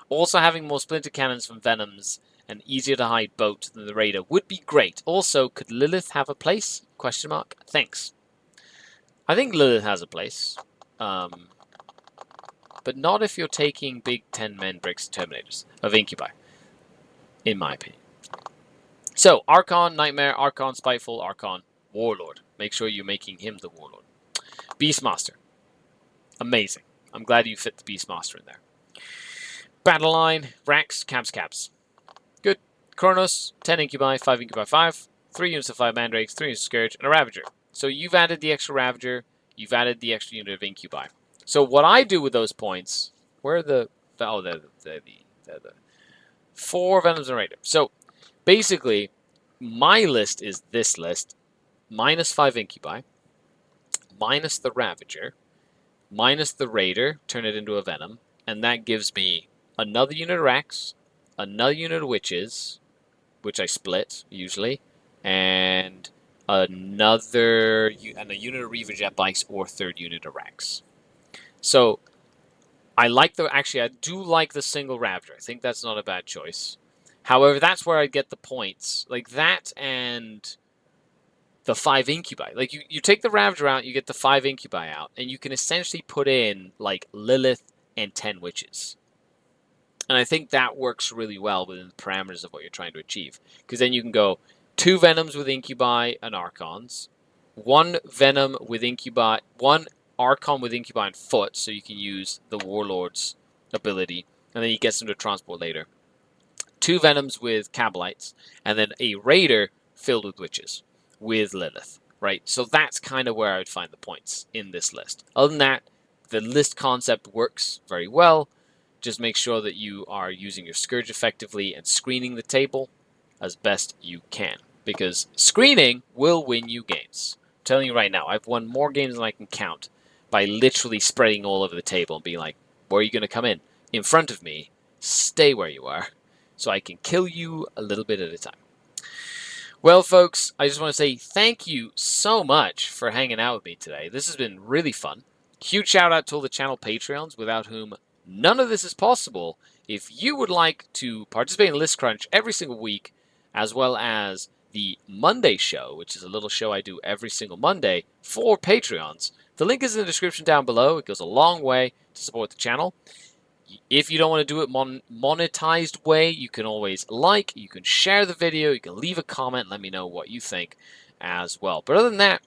Also, having more splinter cannons from Venoms and easier to hide boat than the Raider would be great. Also, could Lilith have a place? Question mark. Thanks. I think Lilith has a place. But not if you're taking big 10-men bricks Terminators of Incubi, in my opinion. So, Archon, Nightmare, Archon, Spiteful, Archon, Warlord. Make sure you're making him the Warlord. Beastmaster. Amazing. I'm glad you fit the Beastmaster in there. Battle Line, Rax, Cabs. Good. Kronos, 10 Incubi, 5 Incubi 5, 3 units of 5 Mandrakes, 3 units of Scourge, and a Ravager. So you've added the extra Ravager, you've added the extra unit of Incubi. So what I do with those points, where are the... Oh, they're the 4 Venoms and Raider. So basically, my list is this list, minus 5 Incubi, minus the Ravager, minus the Raider, turn it into a Venom, and that gives me another unit of Rex, another unit of Witches, which I split usually, and a unit of Reaver Jet Bikes or third unit of Rex. So I do like the single Raptor. I think that's not a bad choice. However, that's where I get the points. Like that and the 5 incubi. Like you take the Ravager out, you get the 5 incubi out, and you can essentially put in like Lilith and 10 witches. And I think that works really well within the parameters of what you're trying to achieve. Because then you can go 2 Venoms with incubi and Archons, 1 Venom with incubi, 1 Archon with incubi and foot, so you can use the Warlord's ability, and then you get some to transport later. 2 Venoms with Cabalites, and then a Raider filled with witches with Lilith, right? So that's kind of where I would find the points in this list. Other than that, the list concept works very well. Just make sure that you are using your Scourge effectively and screening the table as best you can, because screening will win you games. I'm telling you right now, I've won more games than I can count by literally spreading all over the table and being like, where are you going to come in? In front of me, stay where you are, so I can kill you a little bit at a time. Well, folks, I just want to say thank you so much for hanging out with me today. This has been really fun. Huge shout out to all the channel Patreons, without whom none of this is possible. If you would like to participate in List Crunch every single week, as well as the Monday show, which is a little show I do every single Monday for Patreons, the link is in the description down below. It goes a long way to support the channel. If you don't want to do it monetized way, you can always like, you can share the video, you can leave a comment, let me know what you think as well. But other than that,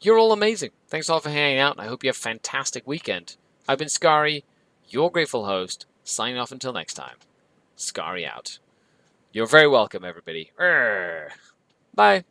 you're all amazing. Thanks all for hanging out, and I hope you have a fantastic weekend. I've been Skary, your grateful host, signing off until next time. Skary out. You're very welcome, everybody. Bye.